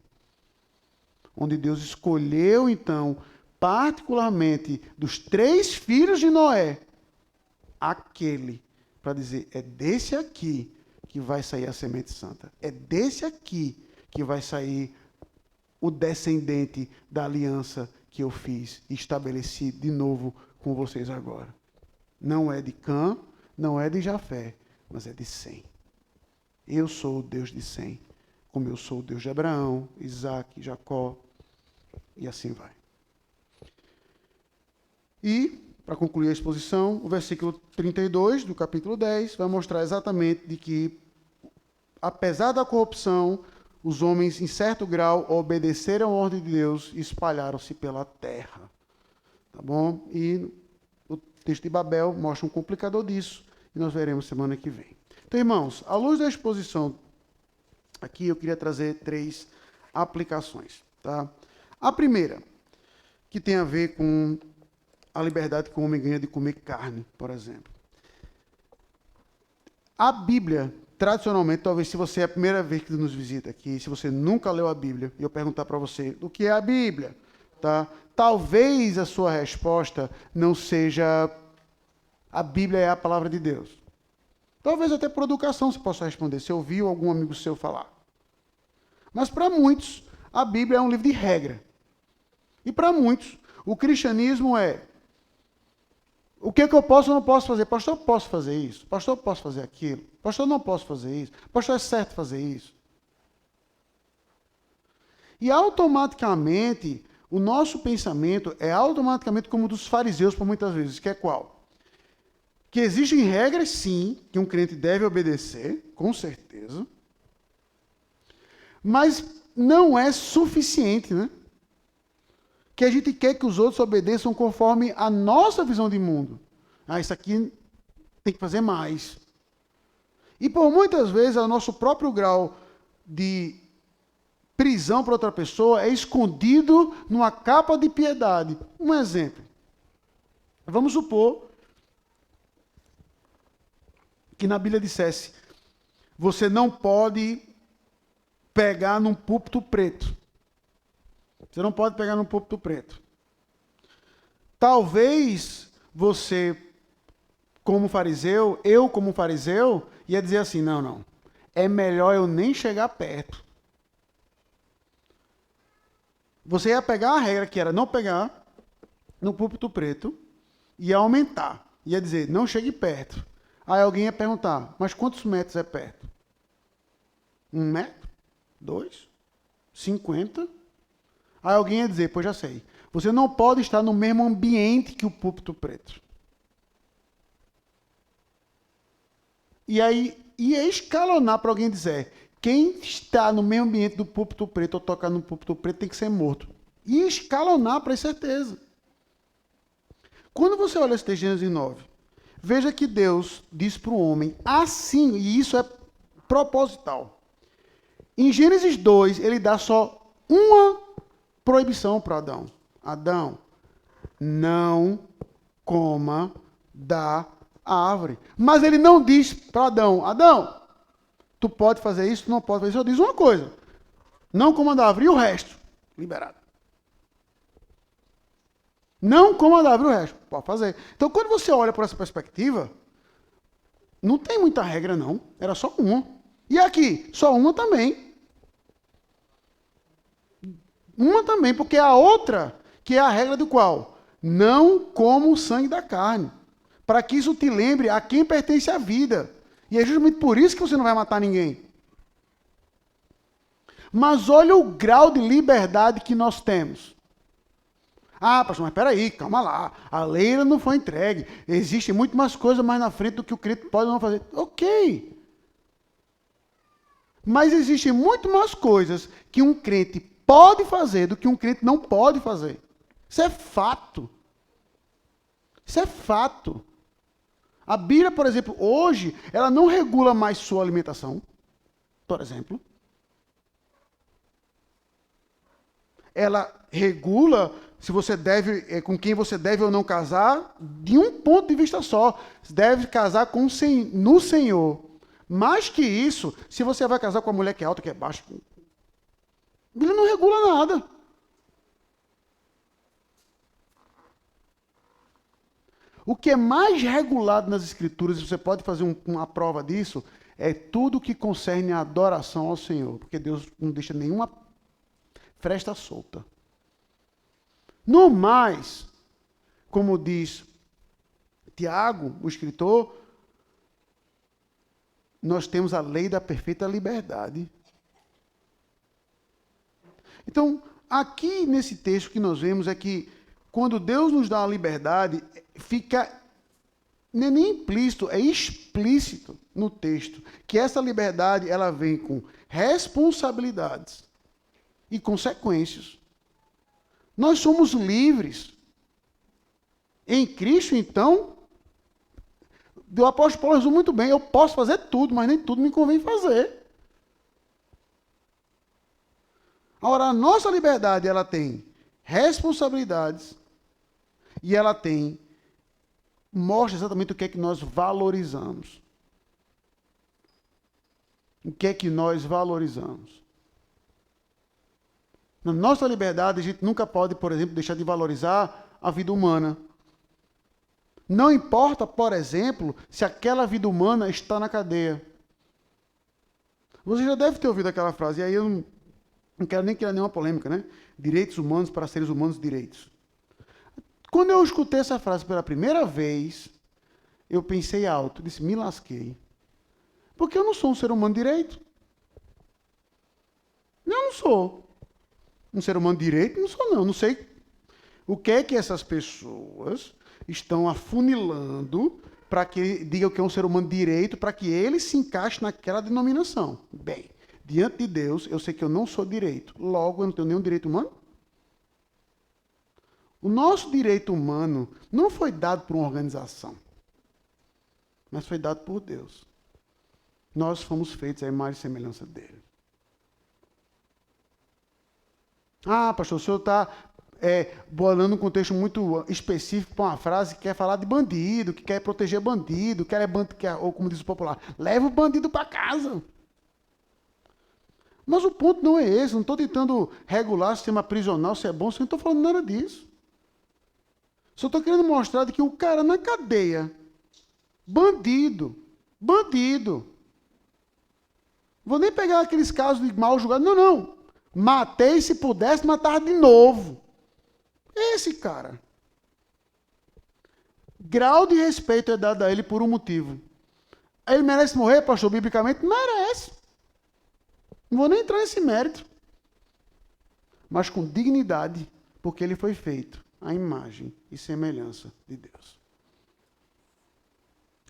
Speaker 1: Onde Deus escolheu, então, particularmente dos 3 filhos de Noé, aquele, para dizer, é desse aqui que vai sair a semente santa. É desse aqui que vai sair o descendente da aliança que eu fiz e estabeleci de novo com vocês agora. Não é de Cã, não é de Jafé, mas é de Sem. Eu sou o Deus de Sem, como eu sou o Deus de Abraão, Isaac, Jacó, e assim vai. E, para concluir a exposição, o versículo 32 do capítulo 10 vai mostrar exatamente de que, apesar da corrupção, os homens, em certo grau, obedeceram a ordem de Deus e espalharam-se pela terra. Tá bom? E o texto de Babel mostra um complicador disso, e nós veremos semana que vem. Então, irmãos, à luz da exposição, aqui eu queria trazer 3 aplicações. Tá? A primeira, que tem a ver com a liberdade que o homem ganha de comer carne, por exemplo. A Bíblia, tradicionalmente, talvez se você é a primeira vez que nos visita aqui, se você nunca leu a Bíblia, e eu perguntar para você o que é a Bíblia, tá? Talvez a sua resposta não seja a Bíblia é a palavra de Deus. Talvez até por educação você possa responder, se ouviu algum amigo seu falar. Mas para muitos, a Bíblia é um livro de regra. E para muitos, o cristianismo é o que eu posso ou não posso fazer? Pastor, eu posso fazer isso? Pastor, eu posso fazer aquilo? Pastor, eu não posso fazer isso? Pastor, é certo fazer isso? E automaticamente, o nosso pensamento é automaticamente como o dos fariseus, por muitas vezes, que é qual? Que existem regras, sim, que um crente deve obedecer, com certeza, mas não é suficiente, né? Que a gente quer que os outros obedeçam conforme a nossa visão de mundo. Ah, isso aqui tem que fazer mais. E por muitas vezes o nosso próprio grau de prisão para outra pessoa é escondido numa capa de piedade. Um exemplo. Vamos supor que na Bíblia dissesse, você não pode pegar num púlpito preto. Você não pode pegar num púlpito preto. Talvez você, como fariseu, eu como fariseu, ia dizer assim, não, é melhor eu nem chegar perto. Você ia pegar a regra que era não pegar no púlpito preto, ia aumentar, ia dizer, não chegue perto. Aí alguém ia perguntar, mas quantos metros é perto? 1 metro? 2? 50? Aí alguém ia dizer, pois já sei, você não pode estar no mesmo ambiente que o púlpito preto. E aí ia escalonar para alguém dizer, quem está no mesmo ambiente do púlpito preto ou tocar no púlpito preto tem que ser morto. Ia escalonar para certeza. Quando você olha esse texto de Gênesis 9, veja que Deus diz para o homem assim, e isso é proposital. Em Gênesis 2, ele dá só uma proibição para Adão. Adão, não coma da árvore. Mas ele não diz para Adão, Adão, tu pode fazer isso, tu não pode fazer isso. Só diz uma coisa, não coma da árvore e o resto, liberado. Não coma da árvore e o resto, pode fazer. Então, quando você olha por essa perspectiva, não tem muita regra não, era só uma. E aqui, só uma também. Uma também, porque a outra, que é a regra do qual? Não coma o sangue da carne. Para que isso te lembre a quem pertence a vida. E é justamente por isso que você não vai matar ninguém. Mas olha o grau de liberdade que nós temos. Ah, pastor, mas peraí, calma lá. A lei ela não foi entregue. Existem muito mais coisas mais na frente do que o crente pode ou não fazer. Ok. Mas existem muito mais coisas que um crente pode fazer do que um crente não pode fazer. Isso é fato. Isso é fato. A Bíblia, por exemplo, hoje, ela não regula mais sua alimentação, por exemplo. Ela regula se você deve, com quem você deve ou não casar, de um ponto de vista só. Você deve casar no Senhor. Mais que isso, se você vai casar com uma mulher que é alta, que é baixa, a Bíblia não regula nada. O que é mais regulado nas Escrituras, e você pode fazer uma prova disso, é tudo que concerne a adoração ao Senhor. Porque Deus não deixa nenhuma fresta solta. No mais, como diz Tiago, o escritor, nós temos a lei da perfeita liberdade. Então, aqui nesse texto que nós vemos é que quando Deus nos dá a liberdade, fica não é nem implícito, é explícito no texto que essa liberdade ela vem com responsabilidades e consequências. Nós somos livres. Em Cristo, então, o apóstolo Paulo resume muito bem, eu posso fazer tudo, mas nem tudo me convém fazer. Agora, a nossa liberdade, ela tem responsabilidades e ela mostra exatamente o que é que nós valorizamos. O que é que nós valorizamos? Na nossa liberdade, a gente nunca pode, por exemplo, deixar de valorizar a vida humana. Não importa, por exemplo, se aquela vida humana está na cadeia. Você já deve ter ouvido aquela frase, e aí eu não quero nem criar nenhuma polêmica, né? Direitos humanos para seres humanos, direitos. Quando eu escutei essa frase pela primeira vez, eu pensei alto, disse, me lasquei. Porque eu não sou um ser humano de direito. Eu não sou. Um ser humano de direito? Não sou, não. Não sei o que é que essas pessoas estão afunilando para que digam que é um ser humano de direito, para que ele se encaixe naquela denominação. Bem, diante de Deus, eu sei que eu não sou direito. Logo, eu não tenho nenhum direito humano. O nosso direito humano não foi dado por uma organização, mas foi dado por Deus. Nós fomos feitos à imagem e semelhança dele. Ah, pastor, o senhor está bolando um contexto muito específico para uma frase que quer falar de bandido, que quer proteger bandido, ou como diz o popular, leva o bandido para casa. Mas o ponto não é esse, não estou tentando regular o sistema prisional, se é bom, se não estou falando nada disso. Só estou querendo mostrar que o cara na cadeia, bandido, vou nem pegar aqueles casos de mal julgado, não. Matei, se pudesse, matar de novo. Esse cara. Grau de respeito é dado a ele por um motivo. Ele merece morrer, pastor, biblicamente? Merece. Não vou nem entrar nesse mérito. Mas com dignidade, porque ele foi feito à imagem e semelhança de Deus.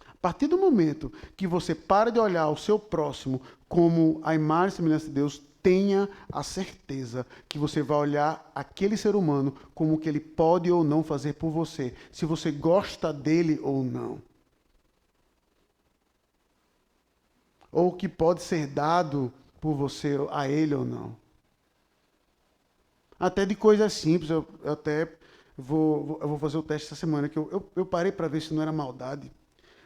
Speaker 1: A partir do momento que você para de olhar o seu próximo como a imagem e semelhança de Deus, tenha a certeza que você vai olhar aquele ser humano como o que ele pode ou não fazer por você, se você gosta dele ou não. Ou o que pode ser dado por você a ele ou não. Até de coisas simples, eu vou fazer o teste essa semana, que eu parei para ver se não era maldade.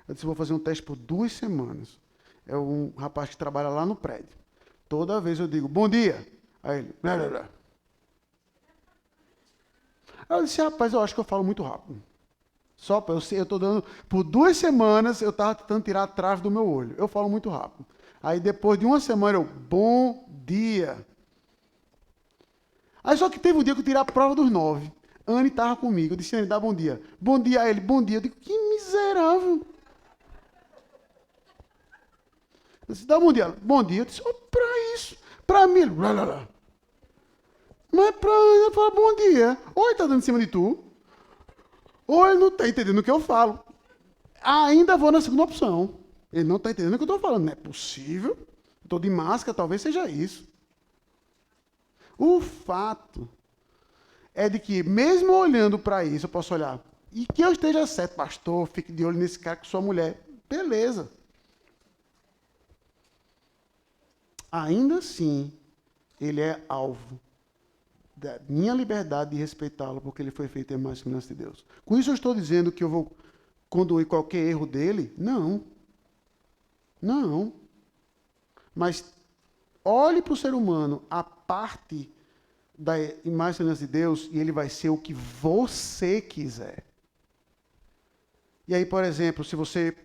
Speaker 1: Eu disse, vou fazer um teste por 2 semanas. É um rapaz que trabalha lá no prédio. Toda vez eu digo, bom dia. Aí ele, blá, blá, blá. Aí eu disse, rapaz, eu acho que eu falo muito rápido. Eu estou dando, por 2 semanas, eu estava tentando tirar a trave do meu olho. Eu falo muito rápido. Aí depois de 1 semana eu, bom dia. Aí só que teve um dia que eu tirei a prova dos 9. Anne estava comigo. Eu disse, Anne, dá bom dia. Bom dia a ele, bom dia. Eu digo, que miserável. Eu disse, dá bom dia. Bom dia. Eu disse, para isso. Para mim. Blá, blá, blá. Mas para ele falar bom dia. Ou ele está dando em cima de tu, ou ele não está entendendo o que eu falo. Ainda vou na segunda opção. Ele não está entendendo o que eu estou falando. Não é possível. Estou de máscara, talvez seja isso. O fato é de que, mesmo olhando para isso, eu posso olhar. E que eu esteja certo, pastor, fique de olho nesse cara com sua mulher. Beleza. Ainda assim, ele é alvo da minha liberdade de respeitá-lo, porque ele foi feito em mais semelhança de Deus. Com isso eu estou dizendo que eu vou condoer qualquer erro dele? Não. Não. Mas olhe para o ser humano a parte da imagem e semelhança de Deus e ele vai ser o que você quiser. E aí, por exemplo, se você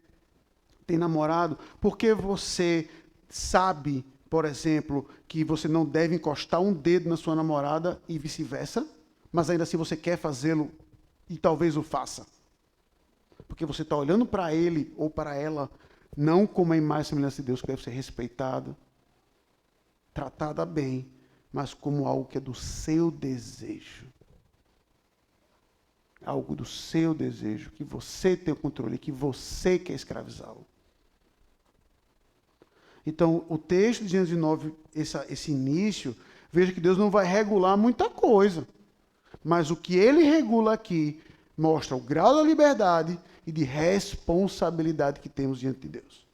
Speaker 1: tem namorado, porque você sabe, por exemplo, que você não deve encostar um dedo na sua namorada e vice-versa, mas ainda assim você quer fazê-lo e talvez o faça. Porque você está olhando para ele ou para ela não como a imagem e semelhança de Deus que deve ser respeitada, tratada bem, mas como algo que é do seu desejo. Algo do seu desejo, que você tem o controle, que você quer escravizá-lo. Então, o texto de Gênesis 9, esse início, veja que Deus não vai regular muita coisa. Mas o que ele regula aqui mostra o grau da liberdade e de responsabilidade que temos diante de Deus.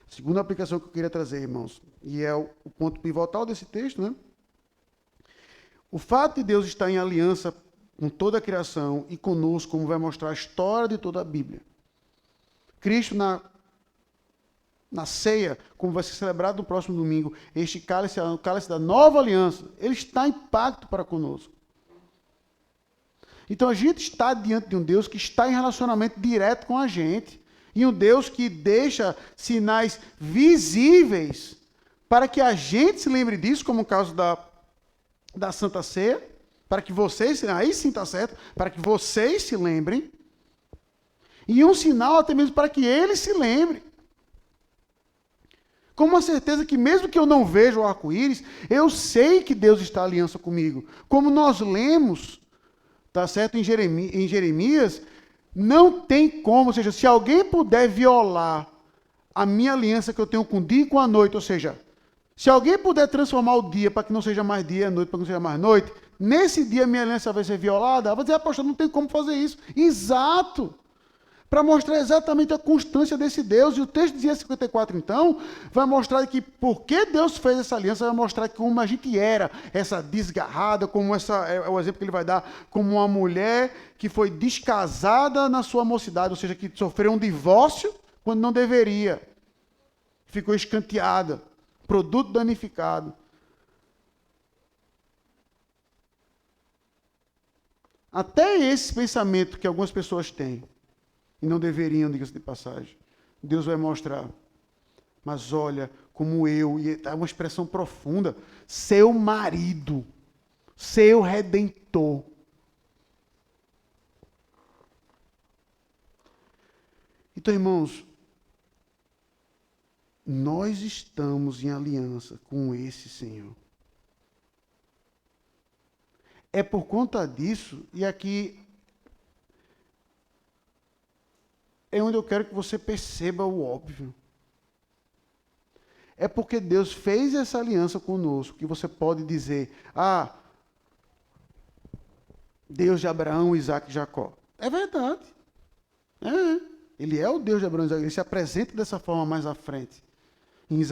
Speaker 1: Segunda aplicação que eu queria trazer, irmãos, e é o ponto pivotal desse texto, né? O fato de Deus estar em aliança com toda a criação e conosco, como vai mostrar a história de toda a Bíblia. Cristo, na ceia, como vai ser celebrado no próximo domingo, este cálice é o cálice da nova aliança. Ele está em pacto para conosco. Então a gente está diante de um Deus que está em relacionamento direto com a gente. E um Deus que deixa sinais visíveis para que a gente se lembre disso, como o caso da Santa Ceia, para que vocês, aí sim está certo, para que vocês se lembrem. E um sinal até mesmo para que ele se lembre. Com uma certeza que mesmo que eu não veja o arco-íris, eu sei que Deus está em aliança comigo. Como nós lemos, tá certo, em Jeremias, não tem como, ou seja, se alguém puder violar a minha aliança que eu tenho com o dia e com a noite, ou seja, se alguém puder transformar o dia para que não seja mais dia, a noite para que não seja mais noite, nesse dia a minha aliança vai ser violada, ela vai dizer, pastor, não tem como fazer isso. Exato! Para mostrar exatamente a constância desse Deus. E o texto de Isaías 54, então, vai mostrar que porque Deus fez essa aliança, vai mostrar que como a gente era, essa desgarrada, como essa, é o exemplo que ele vai dar, como uma mulher que foi descasada na sua mocidade, ou seja, que sofreu um divórcio quando não deveria. Ficou escanteada, produto danificado. Até esse pensamento que algumas pessoas têm, e não deveriam, diga-se de passagem. Deus vai mostrar. Mas olha, como eu, e é uma expressão profunda, seu marido, seu redentor. Então, irmãos, nós estamos em aliança com esse Senhor. É por conta disso, e aqui é onde eu quero que você perceba o óbvio. É porque Deus fez essa aliança conosco que você pode dizer, Deus de Abraão, Isaac e Jacó. É verdade. Ele é o Deus de Abraão e Isaac. Ele se apresenta dessa forma mais à frente. Em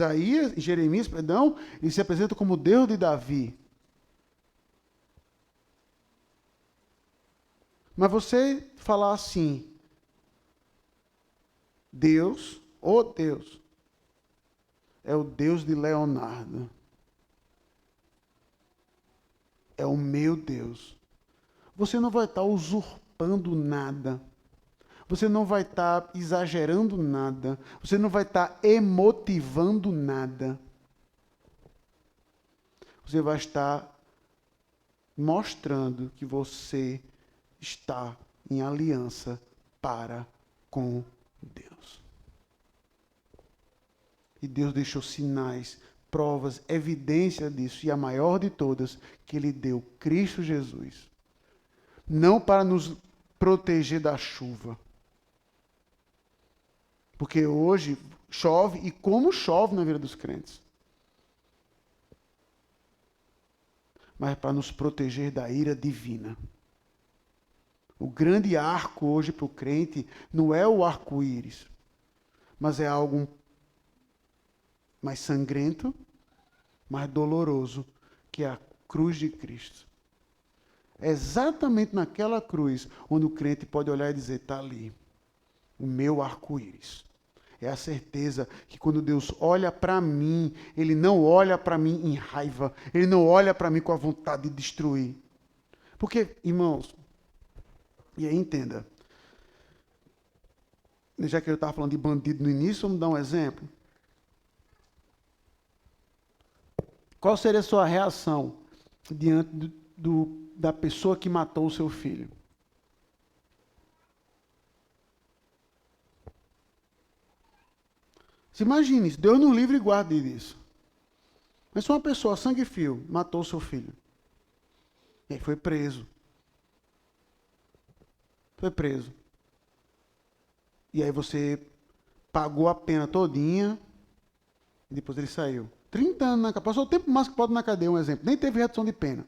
Speaker 1: Jeremias, ele se apresenta como Deus de Davi. Mas você falar assim, Deus, Deus, é o Deus de Leonardo. É o meu Deus. Você não vai estar usurpando nada. Você não vai estar exagerando nada. Você não vai estar emotivando nada. Você vai estar mostrando que você está em aliança para com Deus. E Deus deixou sinais provas, evidência disso, e a maior de todas, que ele deu Cristo Jesus. Não para nos proteger da chuva. Porque hoje chove, e como chove na vida dos crentes. Mas para nos proteger da ira divina. O grande arco hoje para o crente não é o arco-íris, mas é algo mais sangrento, mais doloroso, que é a cruz de Cristo. É exatamente naquela cruz onde o crente pode olhar e dizer, está ali, o meu arco-íris. É a certeza que quando Deus olha para mim, Ele não olha para mim em raiva, Ele não olha para mim com a vontade de destruir. Porque, irmãos, e aí entenda, já que eu estava falando de bandido no início, vamos dar um exemplo. Qual seria a sua reação diante da pessoa que matou o seu filho? Se imagine, Deus nos livre e guarde disso. Mas se uma pessoa, sangue frio, matou o seu filho, e aí foi preso. Foi preso. E aí você pagou a pena todinha, e depois ele saiu. 30 anos na cadeia, passou o tempo mais que pode na cadeia, um exemplo. Nem teve redução de pena.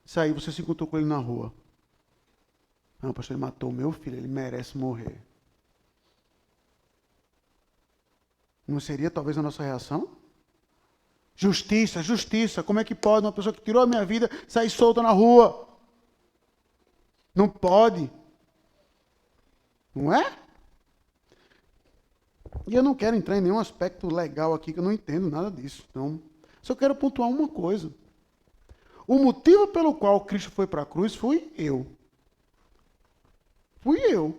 Speaker 1: Saiu, você se encontrou com ele na rua. Não, pastor, ele matou o meu filho, ele merece morrer. Não seria talvez a nossa reação? Justiça, justiça. Como é que pode uma pessoa que tirou a minha vida sair solta na rua? Não pode. Não é? E eu não quero entrar em nenhum aspecto legal aqui, que eu não entendo nada disso. Então, só quero pontuar uma coisa. O motivo pelo qual Cristo foi para a cruz fui eu. Fui eu.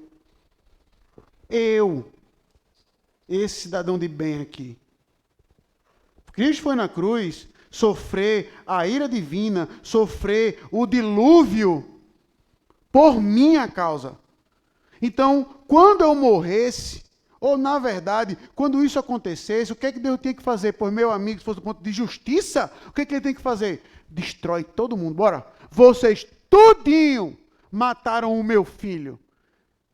Speaker 1: Eu. Esse cidadão de bem aqui. Cristo foi na cruz sofrer a ira divina, sofrer o dilúvio por minha causa. Então, quando eu morresse, ou na verdade, quando isso acontecesse, o que é que Deus tinha que fazer? Por meu amigo, se fosse do ponto de justiça, o que é que ele tem que fazer? Destrói todo mundo. Bora. Vocês tudinho mataram o meu filho.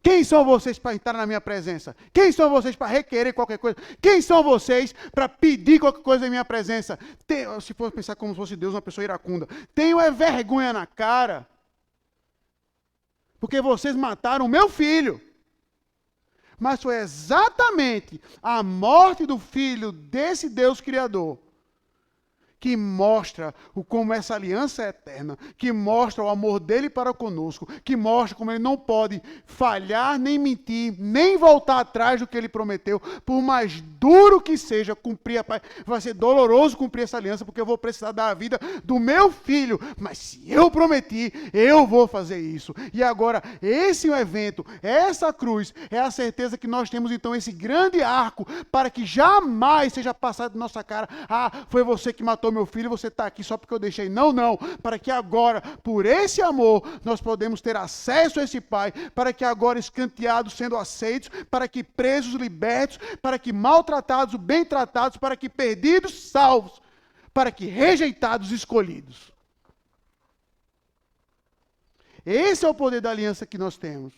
Speaker 1: Quem são vocês para entrar na minha presença? Quem são vocês para requerer qualquer coisa? Quem são vocês para pedir qualquer coisa em minha presença? Se for pensar como se fosse Deus, uma pessoa iracunda. Tenho vergonha na cara. Porque vocês mataram o meu filho. Mas foi exatamente a morte do filho desse Deus Criador que mostra como essa aliança é eterna, que mostra o amor dele para conosco, que mostra como ele não pode falhar, nem mentir, nem voltar atrás do que ele prometeu, por mais duro que seja cumprir, vai ser doloroso cumprir essa aliança, porque eu vou precisar dar a vida do meu filho, mas se eu prometi, eu vou fazer isso. E agora, esse evento, essa cruz, é a certeza que nós temos então esse grande arco, para que jamais seja passado na nossa cara, foi você que matou meu filho, você está aqui só porque eu deixei. Não, não. Para que agora, por esse amor, nós podemos ter acesso a esse Pai, para que agora escanteados sendo aceitos, para que presos libertos, para que maltratados bem tratados, para que perdidos salvos, para que rejeitados escolhidos. Esse é o poder da aliança que nós temos.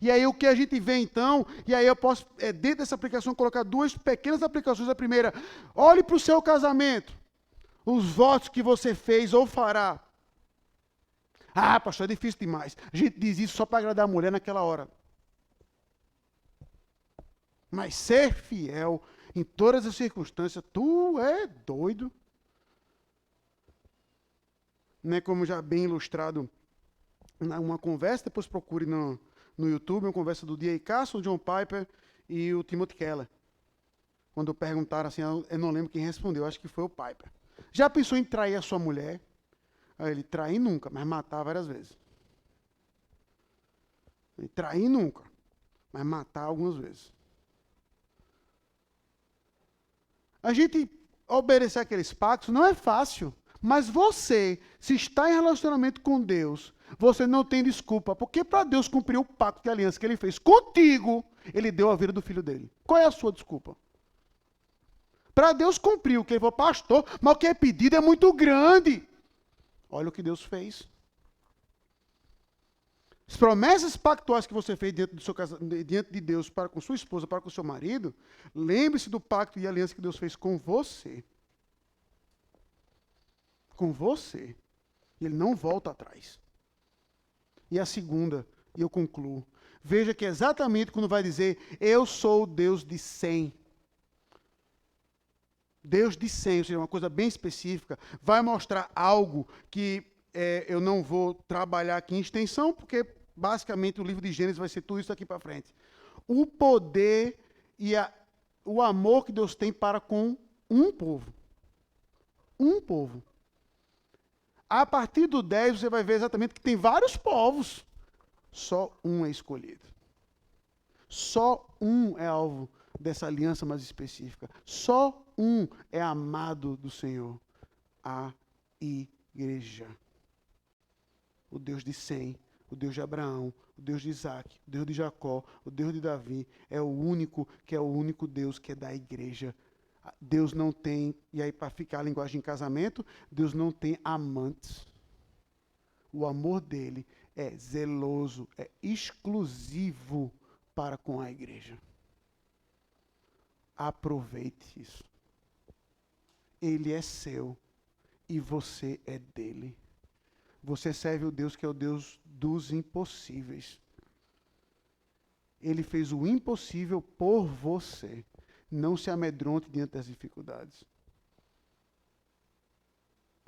Speaker 1: E aí o que a gente vê então, e aí eu posso, dentro dessa aplicação, colocar duas pequenas aplicações. A primeira, olhe para o seu casamento. Os votos que você fez ou fará. Pastor, é difícil demais. A gente diz isso só para agradar a mulher naquela hora. Mas ser fiel em todas as circunstâncias, tu é doido. Né, como já bem ilustrado numa conversa, depois procure no YouTube, uma conversa do D.A. Carson, John Piper e o Timothy Keller. Quando perguntaram assim, eu não lembro quem respondeu, acho que foi o Piper. Já pensou em trair a sua mulher? Aí ele, trair nunca, mas matar várias vezes. Ele, trair nunca, mas matar algumas vezes. A gente obedecer aqueles pactos não é fácil, mas você, se está em relacionamento com Deus, você não tem desculpa, porque para Deus cumprir o pacto de aliança que Ele fez contigo, Ele deu a vida do filho dele. Qual é a sua desculpa? Para Deus cumprir o que ele falou, pastor, mas o que é pedido é muito grande. Olha o que Deus fez. As promessas pactuais que você fez diante de Deus para com sua esposa, para com seu marido, lembre-se do pacto e aliança que Deus fez com você. Com você. E ele não volta atrás. E a segunda, e eu concluo. Veja que exatamente quando vai dizer, eu sou o Deus de 100. Deus de 100, ou seja, uma coisa bem específica, vai mostrar algo que eu não vou trabalhar aqui em extensão, porque basicamente o livro de Gênesis vai ser tudo isso daqui para frente. O poder e o amor que Deus tem para com um povo. Um povo. A partir do 10, você vai ver exatamente que tem vários povos. Só um é escolhido. Só um é alvo dessa aliança mais específica. Só um é amado do Senhor. A igreja. O Deus de Sem, o Deus de Abraão, o Deus de Isaac, o Deus de Jacó, o Deus de Davi, é o único Deus que é da igreja. Deus não tem, e aí para ficar a linguagem em casamento, Deus não tem amantes. O amor dele é zeloso, é exclusivo para com a igreja. Aproveite isso. Ele é seu e você é dele. Você serve o Deus que é o Deus dos impossíveis. Ele fez o impossível por você. Não se amedronte diante das dificuldades.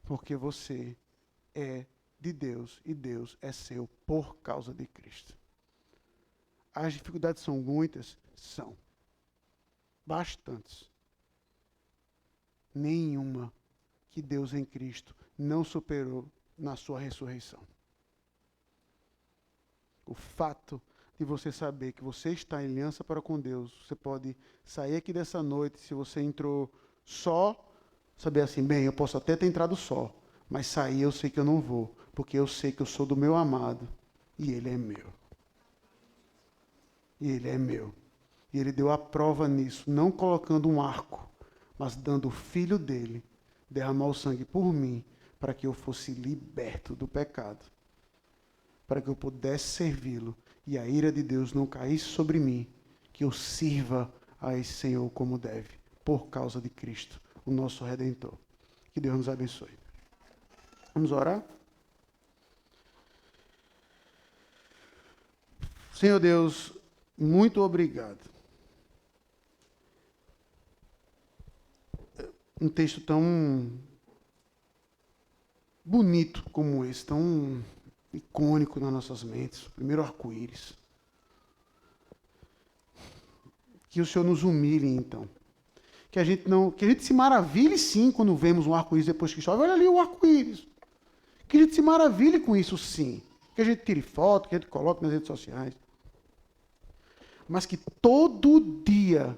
Speaker 1: Porque você é de Deus e Deus é seu por causa de Cristo. As dificuldades são muitas? São. Bastantes. Nenhuma que Deus em Cristo não superou na sua ressurreição. O fato de você saber que você está em aliança para com Deus, você pode sair aqui dessa noite, se você entrou só, saber assim, bem, eu posso até ter entrado só, mas sair eu sei que eu não vou, porque eu sei que eu sou do meu amado e ele é meu. E ele é meu. E ele deu a prova nisso, não colocando um arco, mas dando o filho dele derramar o sangue por mim, para que eu fosse liberto do pecado, para que eu pudesse servi-lo e a ira de Deus não caísse sobre mim, que eu sirva a esse Senhor como deve, por causa de Cristo, o nosso Redentor. Que Deus nos abençoe. Vamos orar? Senhor Deus, muito obrigado. Um texto tão bonito como esse, tão icônico nas nossas mentes, o primeiro arco-íris. Que o Senhor nos humilhe, então. Que a gente se maravilhe, sim, quando vemos um arco-íris depois que chove. Olha ali o arco-íris. Que a gente se maravilhe com isso, sim. Que a gente tire foto, que a gente coloque nas redes sociais. Mas que todo dia,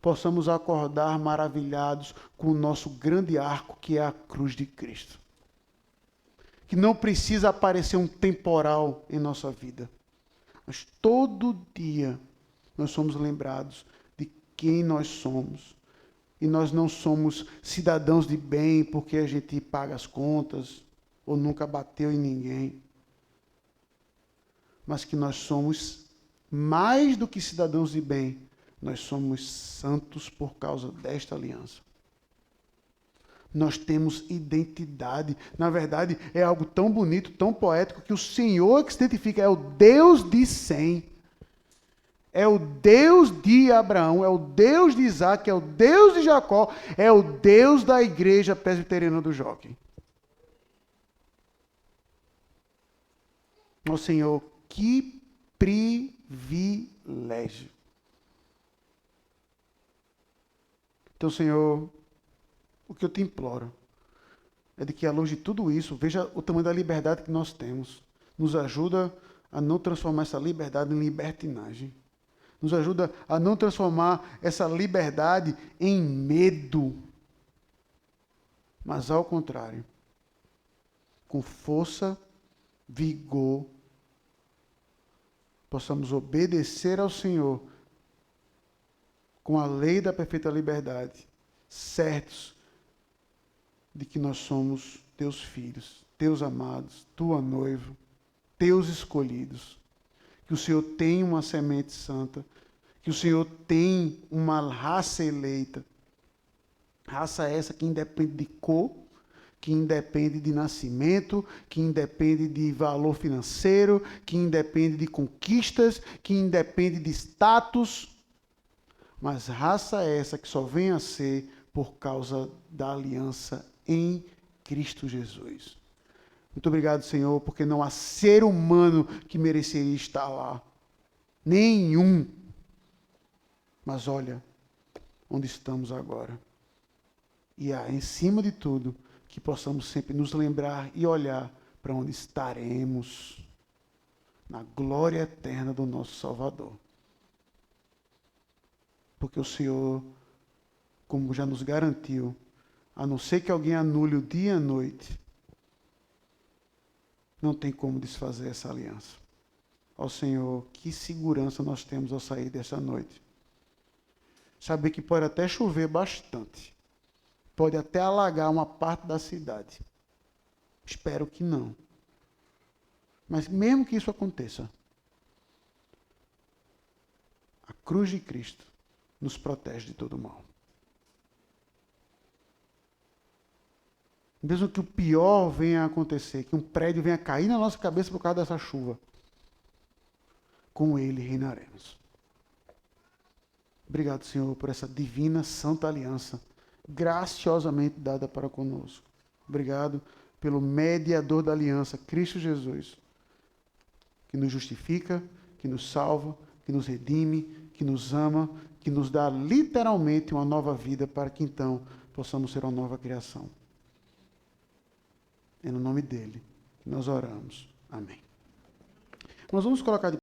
Speaker 1: possamos acordar maravilhados com o nosso grande arco, que é a cruz de Cristo. Que não precisa aparecer um temporal em nossa vida. Mas todo dia nós somos lembrados de quem nós somos. E nós não somos cidadãos de bem porque a gente paga as contas ou nunca bateu em ninguém. Mas que nós somos mais do que cidadãos de bem. Nós somos santos por causa desta aliança. Nós temos identidade. Na verdade, é algo tão bonito, tão poético, que o Senhor que se identifica é o Deus de Sem. É o Deus de Abraão, é o Deus de Isaac, é o Deus de Jacó, é o Deus da Igreja Presbiteriana do Jockey. Ó Senhor, que privilégio. Então, Senhor, o que eu te imploro é de que, à luz de tudo isso, veja o tamanho da liberdade que nós temos. Nos ajuda a não transformar essa liberdade em libertinagem. Nos ajuda a não transformar essa liberdade em medo. Mas, ao contrário, com força, vigor, possamos obedecer ao Senhor com a lei da perfeita liberdade, certos de que nós somos teus filhos, teus amados, tua noiva, teus escolhidos, que o Senhor tem uma semente santa, que o Senhor tem uma raça eleita, raça essa que independe de cor, que independe de nascimento, que independe de valor financeiro, que independe de conquistas, que independe de status, mas raça essa que só vem a ser por causa da aliança em Cristo Jesus. Muito obrigado, Senhor, porque não há ser humano que mereceria estar lá. Nenhum. Mas olha onde estamos agora. E em cima de tudo, que possamos sempre nos lembrar e olhar para onde estaremos na glória eterna do nosso Salvador. Porque o Senhor, como já nos garantiu, a não ser que alguém anule o dia e a noite, não tem como desfazer essa aliança. Ó Senhor, que segurança nós temos ao sair dessa noite. Saber que pode até chover bastante. Pode até alagar uma parte da cidade. Espero que não. Mas mesmo que isso aconteça, a cruz de Cristo nos protege de todo mal. Mesmo que o pior venha a acontecer, que um prédio venha a cair na nossa cabeça por causa dessa chuva, com Ele reinaremos. Obrigado, Senhor, por essa divina, santa aliança, graciosamente dada para conosco. Obrigado pelo mediador da aliança, Cristo Jesus, que nos justifica, que nos salva, que nos redime, que nos ama, que nos dá literalmente uma nova vida para que então possamos ser uma nova criação. É no nome dele que nós oramos. Amém. Nós vamos colocar de